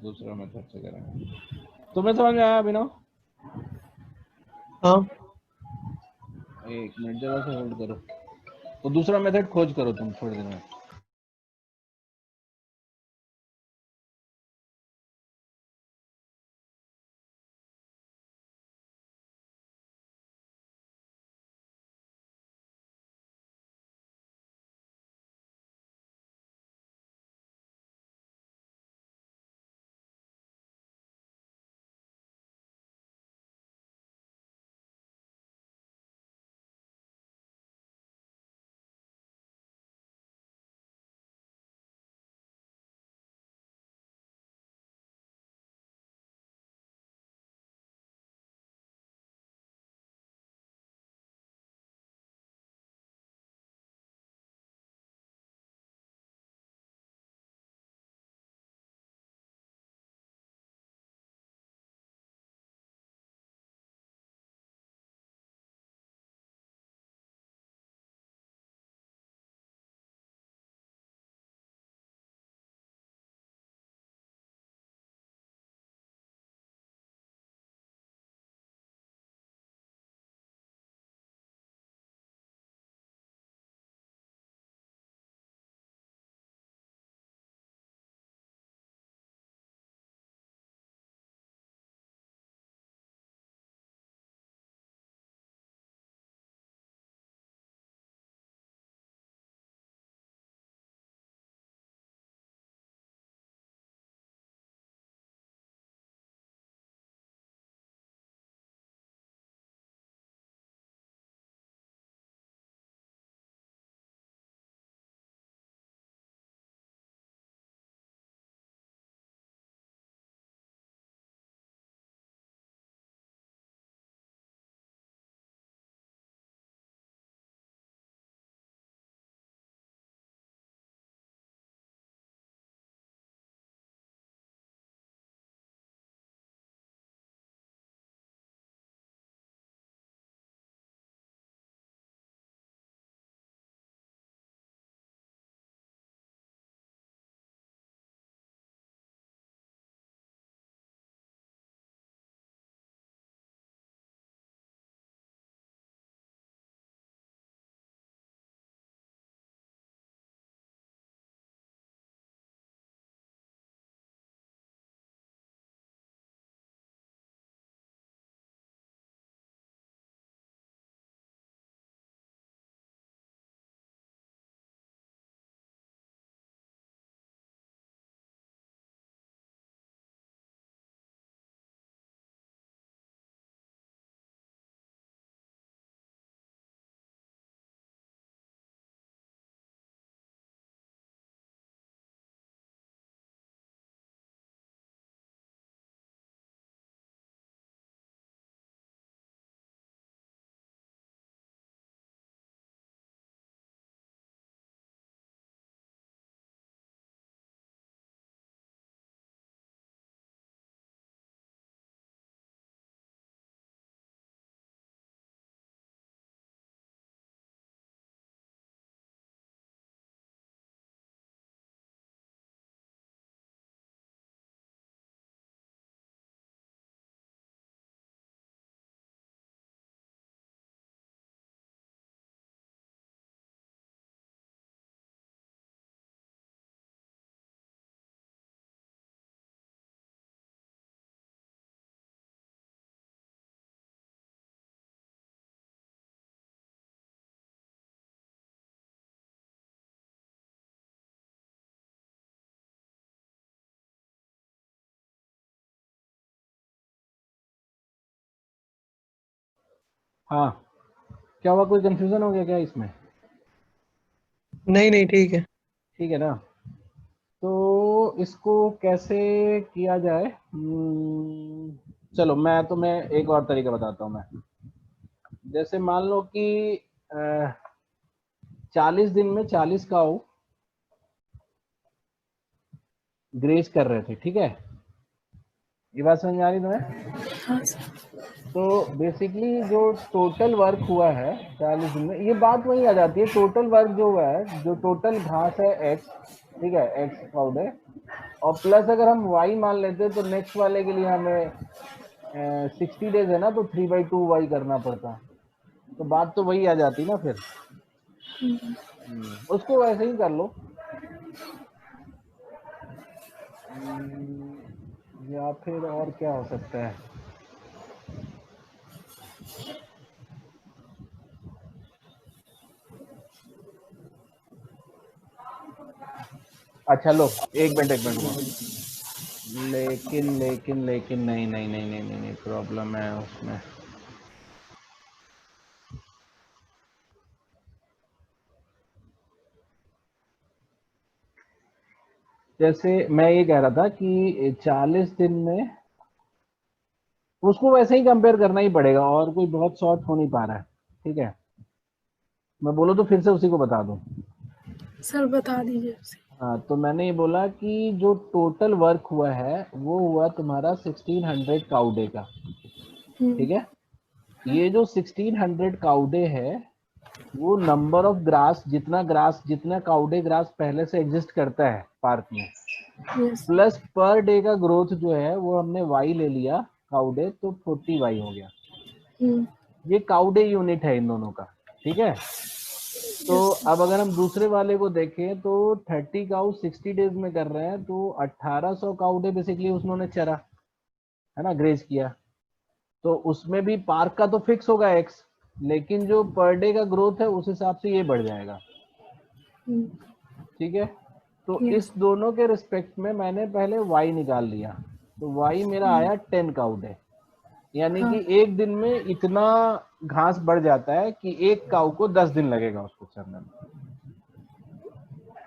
दूसरा मेथड से करेंगे। तुम्हें समझ में आया अभिनव? हाँ। एक मिनट जरा सा होल्ड करो, तो दूसरा मेथड खोज करो तुम थोड़ी देर में। हाँ, क्या हुआ, कोई कंफ्यूजन हो गया क्या इसमें? नहीं नहीं ठीक है। ठीक है ना? तो इसको कैसे किया जाए? चलो मैं तुम्हें एक और तरीका बताता हूँ मैं। जैसे मान लो कि 40 दिन में 40 काऊ ग्रेज कर रहे थे, ठीक है? ये बात समझ में आ रही तुम्हें? हाँ सर। तो बेसिकली जो टोटल वर्क हुआ है 40 दिन में, ये बात वही आ जाती है, टोटल वर्क जो हुआ है, जो टोटल घास है एक्स, ठीक है, एक्स क्राउड है, और प्लस अगर हम वाई मान लेते तो नेक्स्ट वाले के लिए हमें 60 डेज है ना, तो 3/2 वाई करना पड़ता। तो बात तो वही आ जाती ना फिर। उसको वैसे ही कर लो। या फिर और क्या हो सकता है? अच्छा लो, एक मिनट रुको। लेकिन नहीं, प्रॉब्लम है उसमें। जैसे मैं ये कह रहा था कि 40 दिन में उसको वैसे ही कंपेयर करना ही पड़ेगा, और कोई बहुत शॉर्ट हो नहीं पा रहा है, ठीक है? मैं बोलो तो फिर से उसी को बता दूं। सर बता दीजिए उसे। हाँ, तो मैंने ये बोला कि जो टोटल वर्क हुआ है वो हुआ तुम्हारा 1600 काउडे का, ठीक है? ये जो 1600 काउडे है वो नंबर ऑफ ग्रास, जितना काउडे ग्रास पहले से एग्जिस्ट करता है पार्क में, यस। प्लस पर डे का ग्रोथ जो है वो हमने वाई ले लिया काउडे, तो 40 वाई हो गया। ये काउडे यूनिट है इन दोनों का, ठीक है? तो अब अगर हम दूसरे वाले को देखें तो 30 काउ 60 डेज में कर रहे हैं, तो 1800 काउडे बेसिकली उन्होंने चरा, है ना, ग्रेज किया। तो उसमें भी पार्क का तो फिक्स होगा एक्स, लेकिन जो पर डे का ग्रोथ है उस हिसाब से ये बढ़ जाएगा, ठीक है? तो इस यस। दोनों के रिस्पेक्ट में मैंने पहले y निकाल लिया, तो y मेरा आया 10 काउ डे, यानी हाँ। कि एक दिन में इतना घास बढ़ जाता है कि एक काऊ को 10 दिन लगेगा उसको चरने में,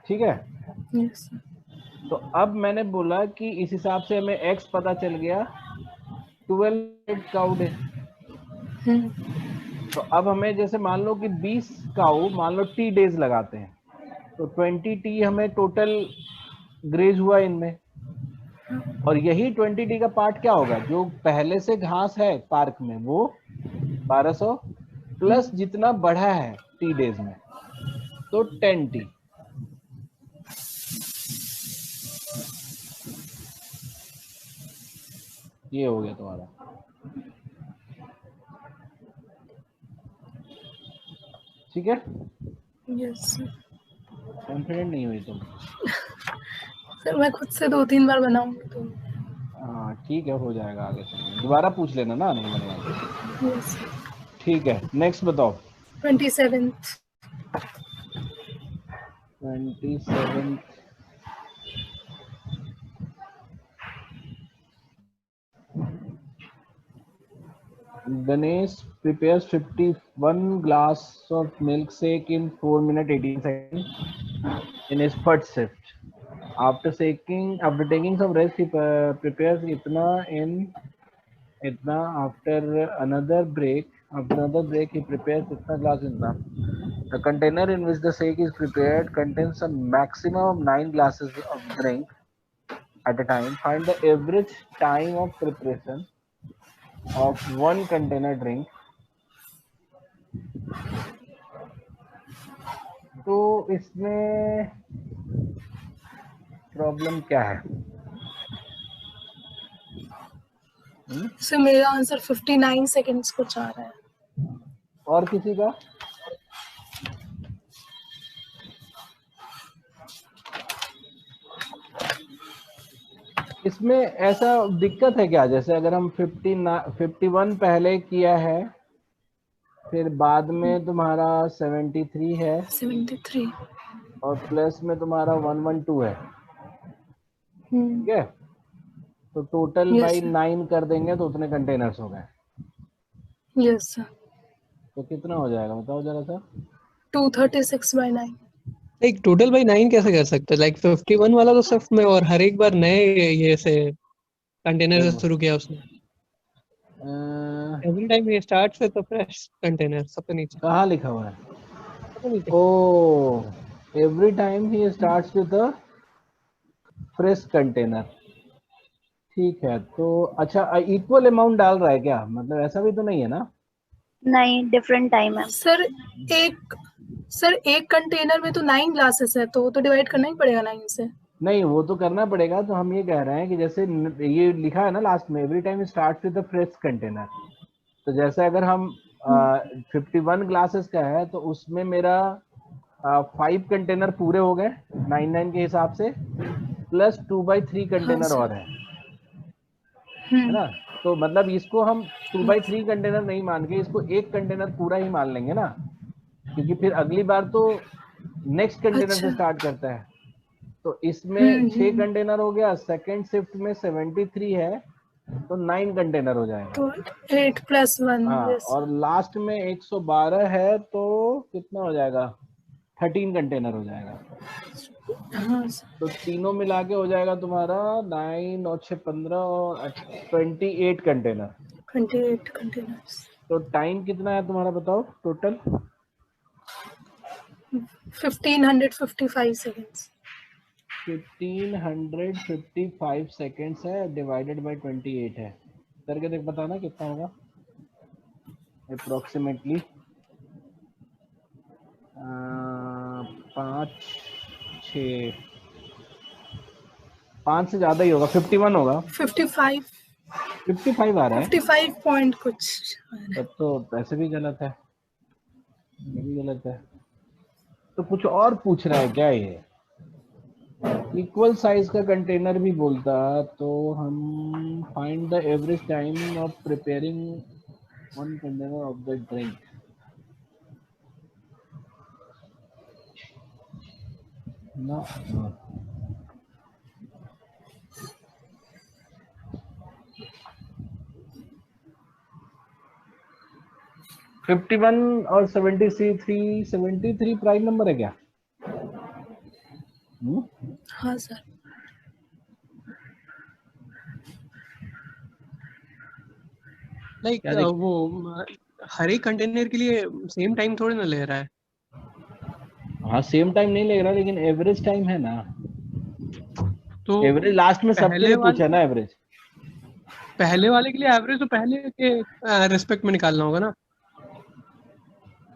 ठीक है? यस। तो अब मैंने बोला कि इस हिसाब से हमें x पता चल गया 12 काऊ डे। तो अब हमें जैसे मान लो कि 20 काऊ मान लो टी डेज लगाते हैं, तो 20 टी हमें टोटल ग्रेज हुआ इनमें, और यही 20 टी का पार्ट क्या होगा, जो पहले से घास है पार्क में वो 1200 प्लस जितना बढ़ा है टी डेज में, तो 10 टी। ये हो गया तुम्हारा, ठीक है? यस कॉन्फिडेंट नहीं हुई तुम? सर, मैं खुद से 2-3 बार बनाऊंगी तो। हाँ ठीक है, हो जाएगा, आगे चलेंगे, दोबारा पूछ लेना ना, नहीं बनवा तो। यस। ठीक है, नेक्स्ट बताओ। 27th। 27। Ganesh prepares 51 glass of milkshake in 4 minutes 18 seconds in his first shift. After taking some rest, he prepares itna. After another break, he prepares itna glass itna. The container in which the shake is prepared contains a maximum of 9 glasses of drink at a time. Find the average time of preparation of one container drink. तो इसमें problem क्या है? Sir मेरा answer 59 seconds कुछ आ रहा है। और किसी का? इसमें ऐसा दिक्कत है क्या, जैसे अगर हम 51 पहले किया है, फिर बाद में तुम्हारा 73 है, 73। और प्लस में तुम्हारा 112 है, ठीक है? तो टोटल यस बाई सर। 9 कर देंगे तो उतने कंटेनर्स हो गए। Yes sir. तो कितना हो जाएगा बताओ जरा सा। 236/9। लाइक टोटल बाई 9 कैसे कर सकते हैं? लाइक 51 वाला तो सिर्फ में, और हर एक बार नए ये से कंटेनर से देखो शुरू किया उसने। एवरी टाइम ही starts with the fresh container, सबसे नीचे कहाँ लिखा हुआ है? सबसे नीचे। ओ, एवरी टाइम ही starts with the fresh container. ठीक है, तो अच्छा इक्वल अमाउंट डाल रहा है क्या? मतलब ऐसा भी तो नहीं है ना? नहीं, डिफरेंट टाइम है। एक सर एक कंटेनर में तो 9 ग्लासेस है, तो वो तो डिवाइड करना ही पड़ेगा 9 से। नहीं, वो तो करना पड़ेगा। तो हम ये कह रहे हैं कि जैसे ये लिखा है ना लास्ट में, every time start with the fresh container. तो जैसे अगर हम 51 ग्लासेस का है तो उसमें मेरा 5 कंटेनर पूरे हो गए 9 के हिसाब से, प्लस 2/3 हाँ कंटेनर और है ना? तो मतलब इसको हम 2/3 कंटेनर नहीं मान के इसको एक कंटेनर पूरा ही मान लेंगे ना, क्योंकि फिर अगली बार तो नेक्स्ट कंटेनर से अच्छा। स्टार्ट करता है। तो इसमें 6 कंटेनर हो गया, सेकंड शिफ्ट में 73 है तो 9 कंटेनर हो जाएगा। तो 8+1। हाँ, और लास्ट में 112 है तो कितना हो जाएगा? 13 कंटेनर हो जाएगा। हाँ तो तीनों मिला के हो जाएगा तुम्हारा 9 और 6 15 और 28 कंटेनर। 28 कंटेनर्स। तो टाइम कितना है तुम्हारा बताओ टोटल? 1555 सेकेंड्स। 1555 सेकेंड्स है, डिवाइडेड बाय 28 है। करके देख, बताना कितना होगा अप्रोक्सीमेटली। 5 से ज्यादा ही होगा, 51 होगा। 55 55 आ रहा है? 55 पॉइंट कुछ। तब तो पैसे भी गलत है, ये भी गलत है। तो कुछ और पूछ रहा है क्या ये? इक्वल साइज का कंटेनर भी बोलता तो हम find the average time of preparing one container of the drink ना। 51 और 73 प्राइम नंबर है क्या? हाँ सर। लाइक वो हर एक कंटेनर के लिए सेम टाइम थोड़ी ना ले रहा है। हाँ, सेम टाइम नहीं ले रहा, लेकिन एवरेज टाइम है ना। तो एवरेज लास्ट में सबके लिए पूछा ना एवरेज। पहले वाले के लिए एवरेज तो पहले के रिस्पेक्ट में निकालना होगा ना,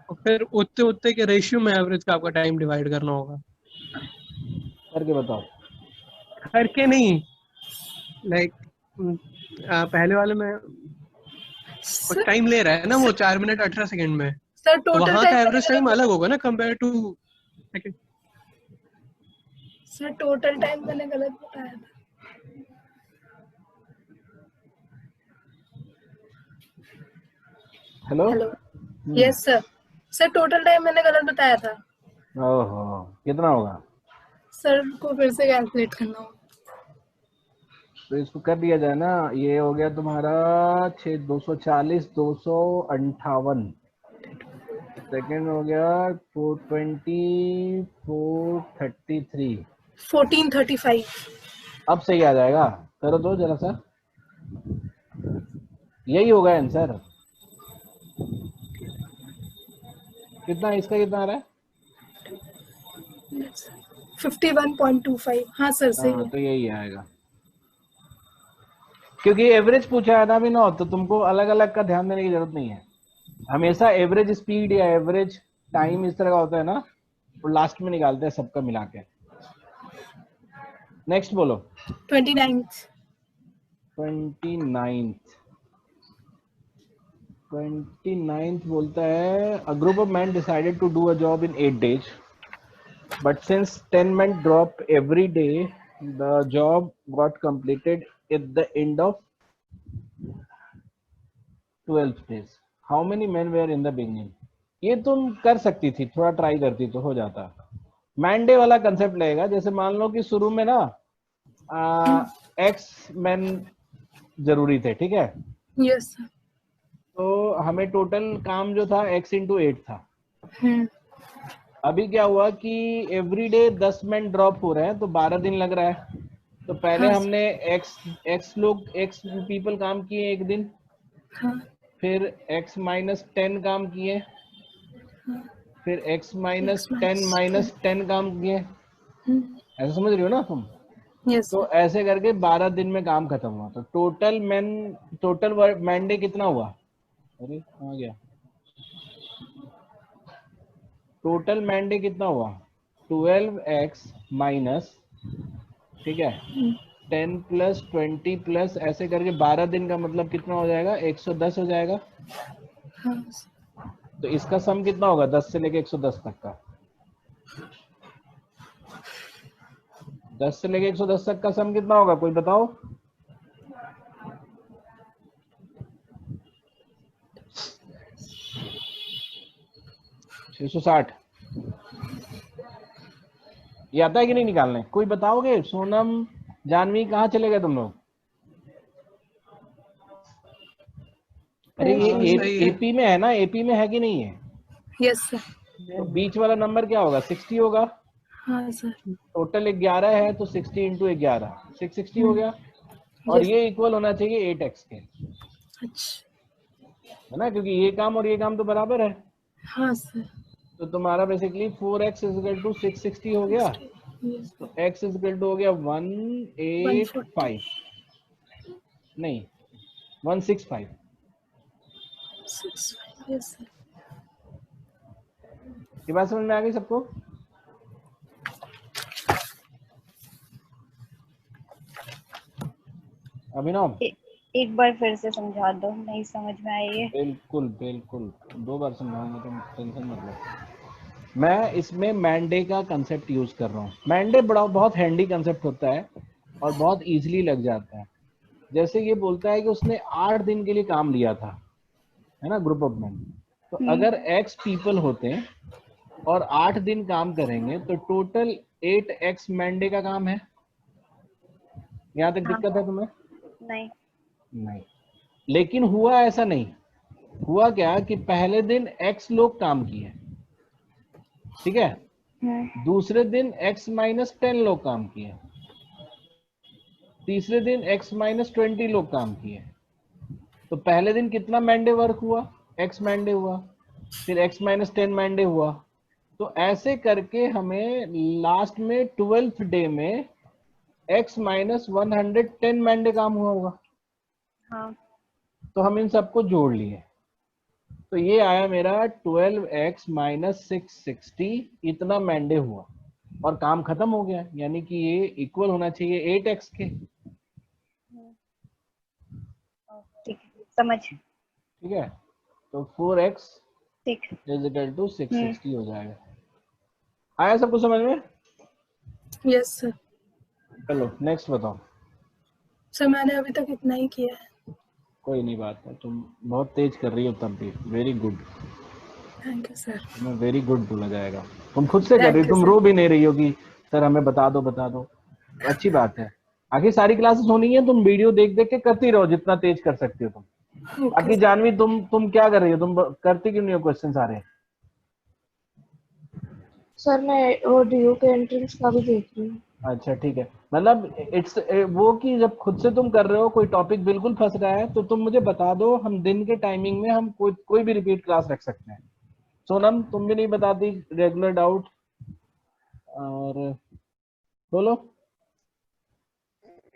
और फिर उतने उतने के रेशियो में एवरेज का आपका टाइम डिवाइड करना होगा। करके बताओ। करके नहीं, लाइक पहले वाले में कुछ टाइम ले रहा है ना वो 4 मिनट 18 सेकंड में, सर तो टोटल वहां का टाइम एवरेज टाइम अलग होगा ना compare to second. Sir total time मैंने गलत बताया था। Hello. Hello. Yes sir. Sir total time मैंने गलत बताया था। ओहो, कितना होगा? सर को फिर से कैलकुलेट करना होगा। तो इसको कर दिया जाए ना। ये हो गया तुम्हारा 240 258 सेकेंड हो गया 420 433। 1435। अब सही आ जाएगा, करो तो जरा सा। यही होगा आंसर। कितना इसका कितना आ रहा है? 51.25। हाँ सर सही है। तो यही आएगा, क्योंकि एवरेज पूछा है ना भी ना, तो तुमको अलग अलग का ध्यान देने की जरूरत नहीं है। हमेशा एवरेज स्पीड या एवरेज टाइम इस तरह का होता है ना, वो लास्ट में निकालते हैं सबका मिला के। नेक्स्ट बोलो। 29th बोलता है a group of man decided to do a job in 8 days, but since 10 men drop every day, the job got completed at the end of 12 days. How many men were in the beginning? ये तुम कर सकती थी, थोड़ा try करती तो हो जाता। मैंडे वाला कंसेप्ट लगेगा। जैसे मान लो कि शुरू में ना एक्स मैन जरूरी थे, ठीक है? Yes sir. तो हमें टोटल काम जो था x इंटू 8 था। अभी क्या हुआ कि एवरीडे 10 मैन ड्रॉप हो रहे हैं तो 12 दिन लग रहा है। तो पहले हाँ, हमने x पीपल काम किए एक दिन, हाँ, फिर x माइनस 10 काम किए, फिर x माइनस 10 माइनस 10 काम किए। ऐसा समझ रही हो ना तुम? यस तो ऐसे करके 12 दिन में काम खत्म हुआ। तो टोटल मैंडे कितना हुआ? अरे कहाँ गया? टोटल मैंडे कितना हुआ? 12x माइनस, ठीक है, 10 प्लस 20 प्लस ऐसे करके 12 दिन का मतलब कितना हो जाएगा? 110 हो जाएगा। हाँ, तो इसका सम कितना होगा 10 से लेके 110 तक का? 10 से लेके 110 तक का सम कितना होगा, कोई बताओ? 660। ये आता है कि नहीं निकालने? कोई बताओगे? सोनम, जानवी, कहाँ चले गए तुम लोग? अरे हाँ, ये सही है। एपी में है ना? एपी में है कि नहीं है? Yes sir. तो बीच वाला नंबर क्या होगा? 60 होगा। हाँ सर। टोटल 11 है तो 60 इंटू 11 660 हो गया। और यस। ये इक्वल होना चाहिए 8x के, अच्छा। है ना? क्योंकि ये काम और ये काम तो बराबर है। हाँ सर। तो तुम्हारा basically 4x is equal to 660 हो गया। यस। तो x इज इक्वल टू हो गया 185, नहीं 165। 6 यस सर। ये बात समझ में आ गई सबको? अभिनव, एक बार फिर से समझा दो, नहीं समझ में आई है। बिल्कुल बिल्कुल 2 बार समझाऊंगा, तुम टेंशन मत लो। मैं इसमें मैंडे का कंसेप्ट यूज कर रहा हूँ। मैंडे बड़ा बहुत हैंडी कंसेप्ट होता है और बहुत इजीली लग जाता है। जैसे ये बोलता है कि उसने 8 दिन के लिए काम लिया था, है ना, ग्रुप ऑफ मैन। तो अगर x पीपल होते हैं और 8 दिन काम करेंगे तो टोटल 8x मैंडे का काम है। यहाँ तक हाँ। दिक्कत है तुम्हें? नहीं। नहीं। लेकिन हुआ ऐसा नहीं। हुआ क्या कि पहले दिन x लोग काम किए, ठीक है, दूसरे दिन x माइनस 10 लोग काम किए, तीसरे दिन x माइनस 20 लोग काम किए। तो पहले दिन कितना मैंडे वर्क हुआ? x मैंडे हुआ, फिर x माइनस 10 मैंडे हुआ। तो ऐसे करके हमें लास्ट में 12th डे में x माइनस 110 मैंडे काम हुआ होगा। हाँ। तो हम इन सबको जोड़ लिए, तो ये आया मेरा 12x माइनस 660, इतना मैंडे हुआ और काम खत्म हो गया। यानी कि ये इक्वल होना चाहिए 8x के। ठीक है, समझ। ठीक है, तो 4x ठीक। इज इक्वल टू 660 हो जाएगा। आया सबको समझ में? Yes sir. चलो नेक्स्ट बताओ। सर मैंने अभी तक इतना ही किया है। कोई नहीं, बात है, तुम बहुत तेज कर रही हो तब भी। Very good, thank you sir. तुम्हें वेरी गुड बोला जाएगा। तुम खुद से कर रही हो, थैंक यू तुम सर। रो भी नहीं रही हो कि सर हमें बता दो बता दो। अच्छी बात है। आखिर सारी क्लासेस होनी है, तुम वीडियो देख देख के करती रहो जितना तेज कर सकती हो तुम। ओके बाकी सर। जानवी, तुम क्या कर रही हो? तुम करती क्यों नहीं हो क्वेश्चन सारे? सर मैं वो डीयू के एंट्रेंस का भी देख रही हूँ। अच्छा ठीक है, मतलब इट्स वो कि जब खुद से तुम कर रहे हो, कोई टॉपिक बिल्कुल फंस रहा है तो तुम मुझे बता दो, हम दिन के टाइमिंग में हम कोई भी रिपीट क्लास रख सकते हैं। सोनम, तुम भी नहीं बताती रेगुलर डाउट, और बोलो।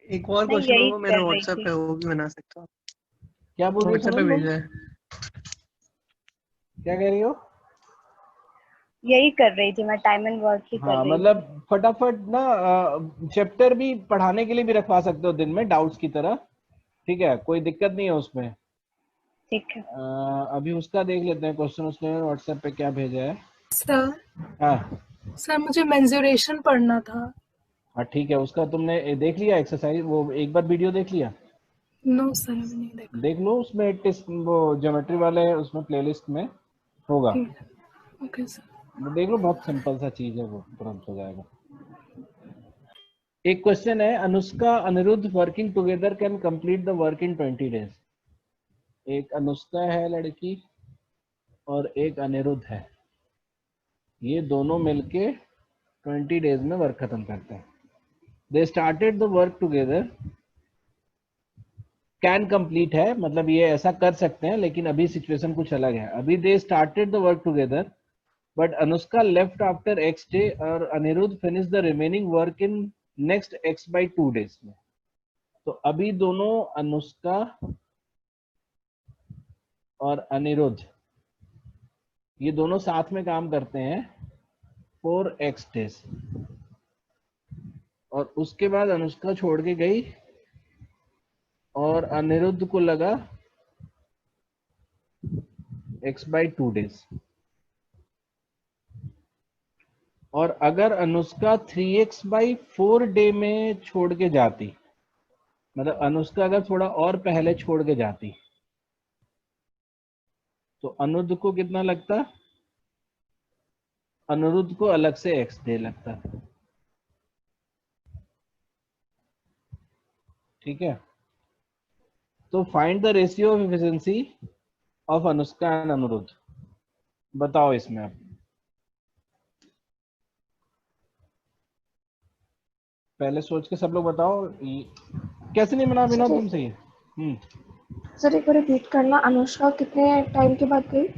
एक और नहीं, क्वेश्चन यही होगा मेरे कर रही व्हाट्सएप थी। पे, वो भी बना सकते हो आप। क्या बोल रही हो व्हाट्सएप पे सोनम तुम? भेजा है। क्या कह रही हो? यही कर रही थी मैं, टाइम एंड वर्क ही कर हाँ, रही थी। मतलब फटाफट ना चैप्टर भी पढ़ाने के लिए भी रखवा सकते हो दिन में डाउट्स की तरह, ठीक है, कोई दिक्कत नहीं है उसमें। ठीक है। अभी उसका देख लेते हैं क्वेश्चन, उसने व्हाट्सएप पे क्या भेजा है। सर हाँ सर मुझे मेंसुरेशन पढ़ना था। हाँ ठीक है, उसका तुमने देख लिया एक्सरसाइज? वो एक बार वीडियो देख लिया? नो सर अभी नहीं देखा। देख लो, उसमें वो ज्योमेट्री वाले उसमें प्लेलिस्ट में होगा, ठीक है। Okay sir. वो देख लो, बहुत सिंपल सा चीज है, वो तुरंत हो जाएगा। एक क्वेश्चन है, Anushka Aniruddh working together can complete the work in 20 days। एक अनुष्का है लड़की और एक अनिरुद्ध है, ये दोनों मिलके 20 डेज में वर्क खत्म करते हैं। दे started the work together, can complete है, मतलब ये ऐसा कर सकते हैं, लेकिन अभी सिचुएशन कुछ अलग है। अभी they started the work together but Anushka left after x day और Anirudh finish the remaining work in next x/2 days में। तो अभी दोनों अनुष्का और अनिरुद्ध ये दोनों साथ में काम करते हैं 4x डेज, और उसके बाद अनुष्का छोड़ के गई और अनिरुद्ध को लगा x/2 डेज। और अगर अनुष्का 3x/4 डे में छोड़ के जाती, मतलब अनुष्का अगर थोड़ा और पहले छोड़ के जाती, तो अनिरुद्ध को कितना लगता? अनिरुद्ध को अलग से x डे लगता। ठीक है, तो find the ratio of efficiency of Anushka and Aniruddh. बताओ इसमें आप, पहले सोच के सब लोग बताओ। कैसे नहीं बना बिना तुमसे ये? सर एक बार रिपीट करना, अनुष्का कितने टाइम के बाद गई?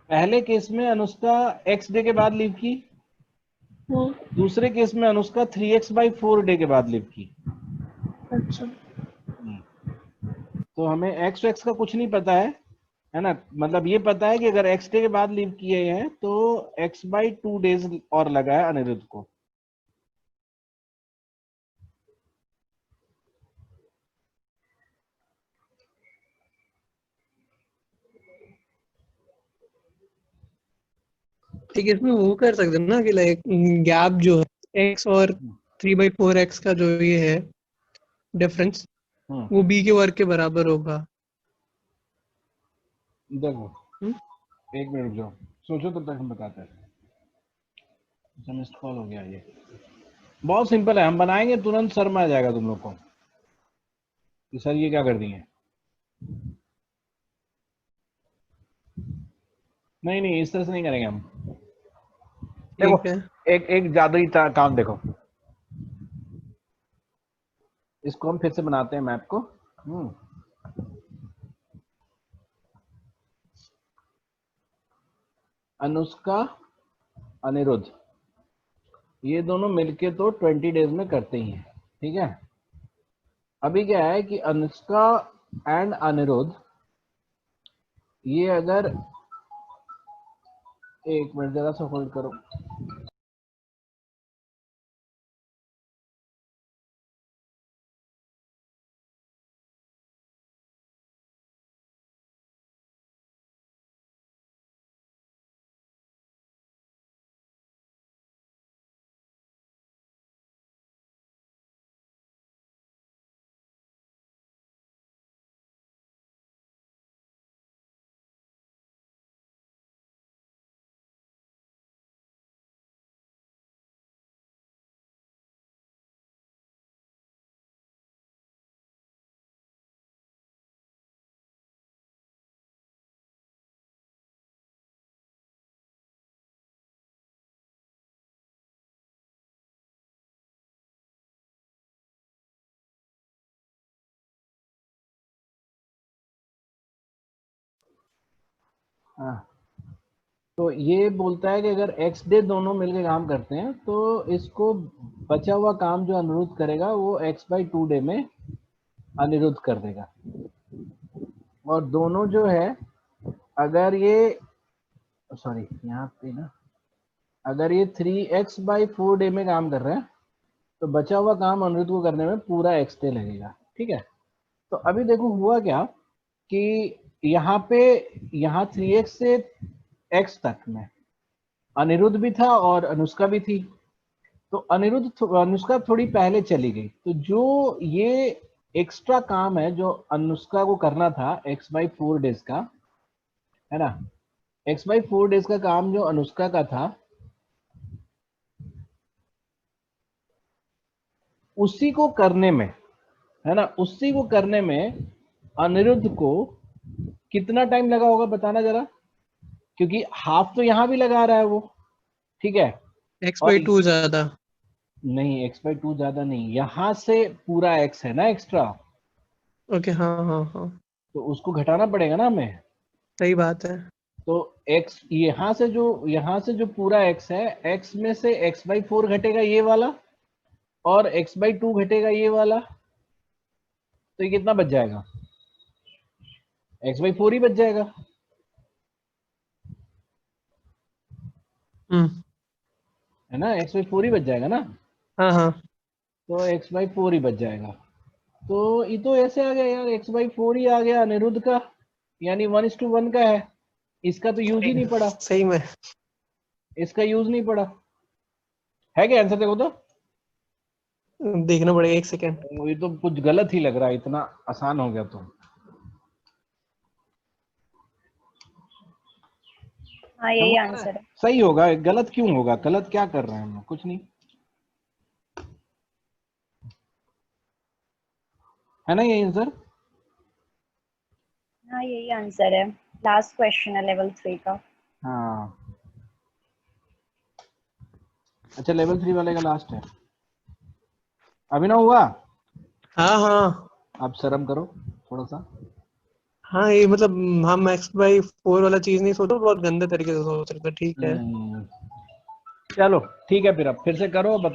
पहले केस में अनुष्का x डे के बाद लीव की, दूसरे केस में अनुष्का 3x/4 डे के बाद लीव की। अच्छा, तो हमें x का कुछ नहीं पता है ना, मतलब ये पता है कि अगर x डे के बाद लीव किए हैं तो x/2 डेज और लगा है अनिरुद्ध को। ठीक है, इसमें वो कर सकते हैं ना कि लाइक गैप जो है x और 3/4x का जो ये है डिफरेंस, वो b के वर्क के बराबर होगा। देखो एक मिनट रुक जाओ, सोचो तब तक हम बताते हैं। मिस्ड कॉल हो गया, ये बहुत सिंपल है, हम बनाएंगे तुरंत सर में आ जाएगा तुम लोग को कि सर ये क्या कर दिए। नहीं नहीं, इस तरह से नहीं करेंगे हम। देखो ठीक है, एक जादुई काम देखो, इसको हम फिर से बनाते हैं मैप को। अनुष्का अनिरुद्ध ये दोनों मिलके तो 20 डेज में करते ही हैं, ठीक है। अभी क्या है कि अनुष्का एंड अनिरुद्ध ये अगर, एक मिनट जरा सा होल्ड करो। हाँ, तो ये बोलता है कि अगर x डे दोनों मिलकर काम करते हैं तो इसको बचा हुआ काम जो अनिरुद्ध करेगा वो x/2 डे में अनिरुद्ध कर देगा। और दोनों जो है, अगर ये सॉरी यहाँ पे ना, अगर ये 3x/4 डे में काम कर रहे हैं तो बचा हुआ काम अनिरुद्ध को करने में पूरा x डे लगेगा। ठीक है, तो अभी देखो हुआ क्या कि यहाँ पे, यहाँ 3x से x तक में अनिरुद्ध भी था और अनुष्का भी थी। तो अनुष्का थोड़ी पहले चली गई, तो जो ये एक्स्ट्रा काम है जो अनुष्का को करना था x/4 डेज का, है ना, x/4 डेज का काम जो अनुष्का का था, उसी को करने में, है ना, उसी को करने में अनिरुद्ध को कितना टाइम लगा होगा बताना जरा, क्योंकि हाफ तो यहाँ भी लगा रहा है वो, ठीक है, x/2 ज्यादा। नहीं x/2 ज्यादा नहीं, यहाँ से पूरा x है ना एक्स्ट्रा, ओके हाँ हाँ हाँ तो उसको घटाना पड़ेगा ना हमें। सही बात है। तो x यहाँ से जो पूरा x है, x में से x/4 घटेगा ये वाला, और x/2 घटेगा ये वाला, तो ये कितना बच जाएगा, x/4 ही बच जाएगा, है ना, x/4 ही बच जाएगा ना, हाँ हाँ तो x/4 ही बच जाएगा। तो ये तो ऐसे आ गया यार, x/4 ही आ गया अनिरुद्ध का, यानी 1:1 का है, इसका तो यूज ही नहीं पड़ा, सही में। इसका यूज नहीं पड़ा है क्या, आंसर देखो तो, देखना पड़ेगा, एक सेकेंड। ये तो कुछ गलत ही लग रहा है, इतना आसान हो गया तो। हाँ यही आंसर है। सही होगा, गलत क्यों होगा, गलत क्या कर रहे हैं हम लोग, कुछ नहीं, है ना ये आंसर। हाँ यही आंसर है। लास्ट क्वेश्चन है लेवल 3 का। हाँ अच्छा, लेवल 3 वाले का लास्ट है, अभिनव हुआ, हाँ हाँ आप शर्म करो थोड़ा सा। हाँ, ये मतलब हम x/4 वाला चीज नहीं सोचो, बहुत गंदे तरीके से सोच रहे थे। ठीक है चलो ठीक है, फिर अब फिर से करो,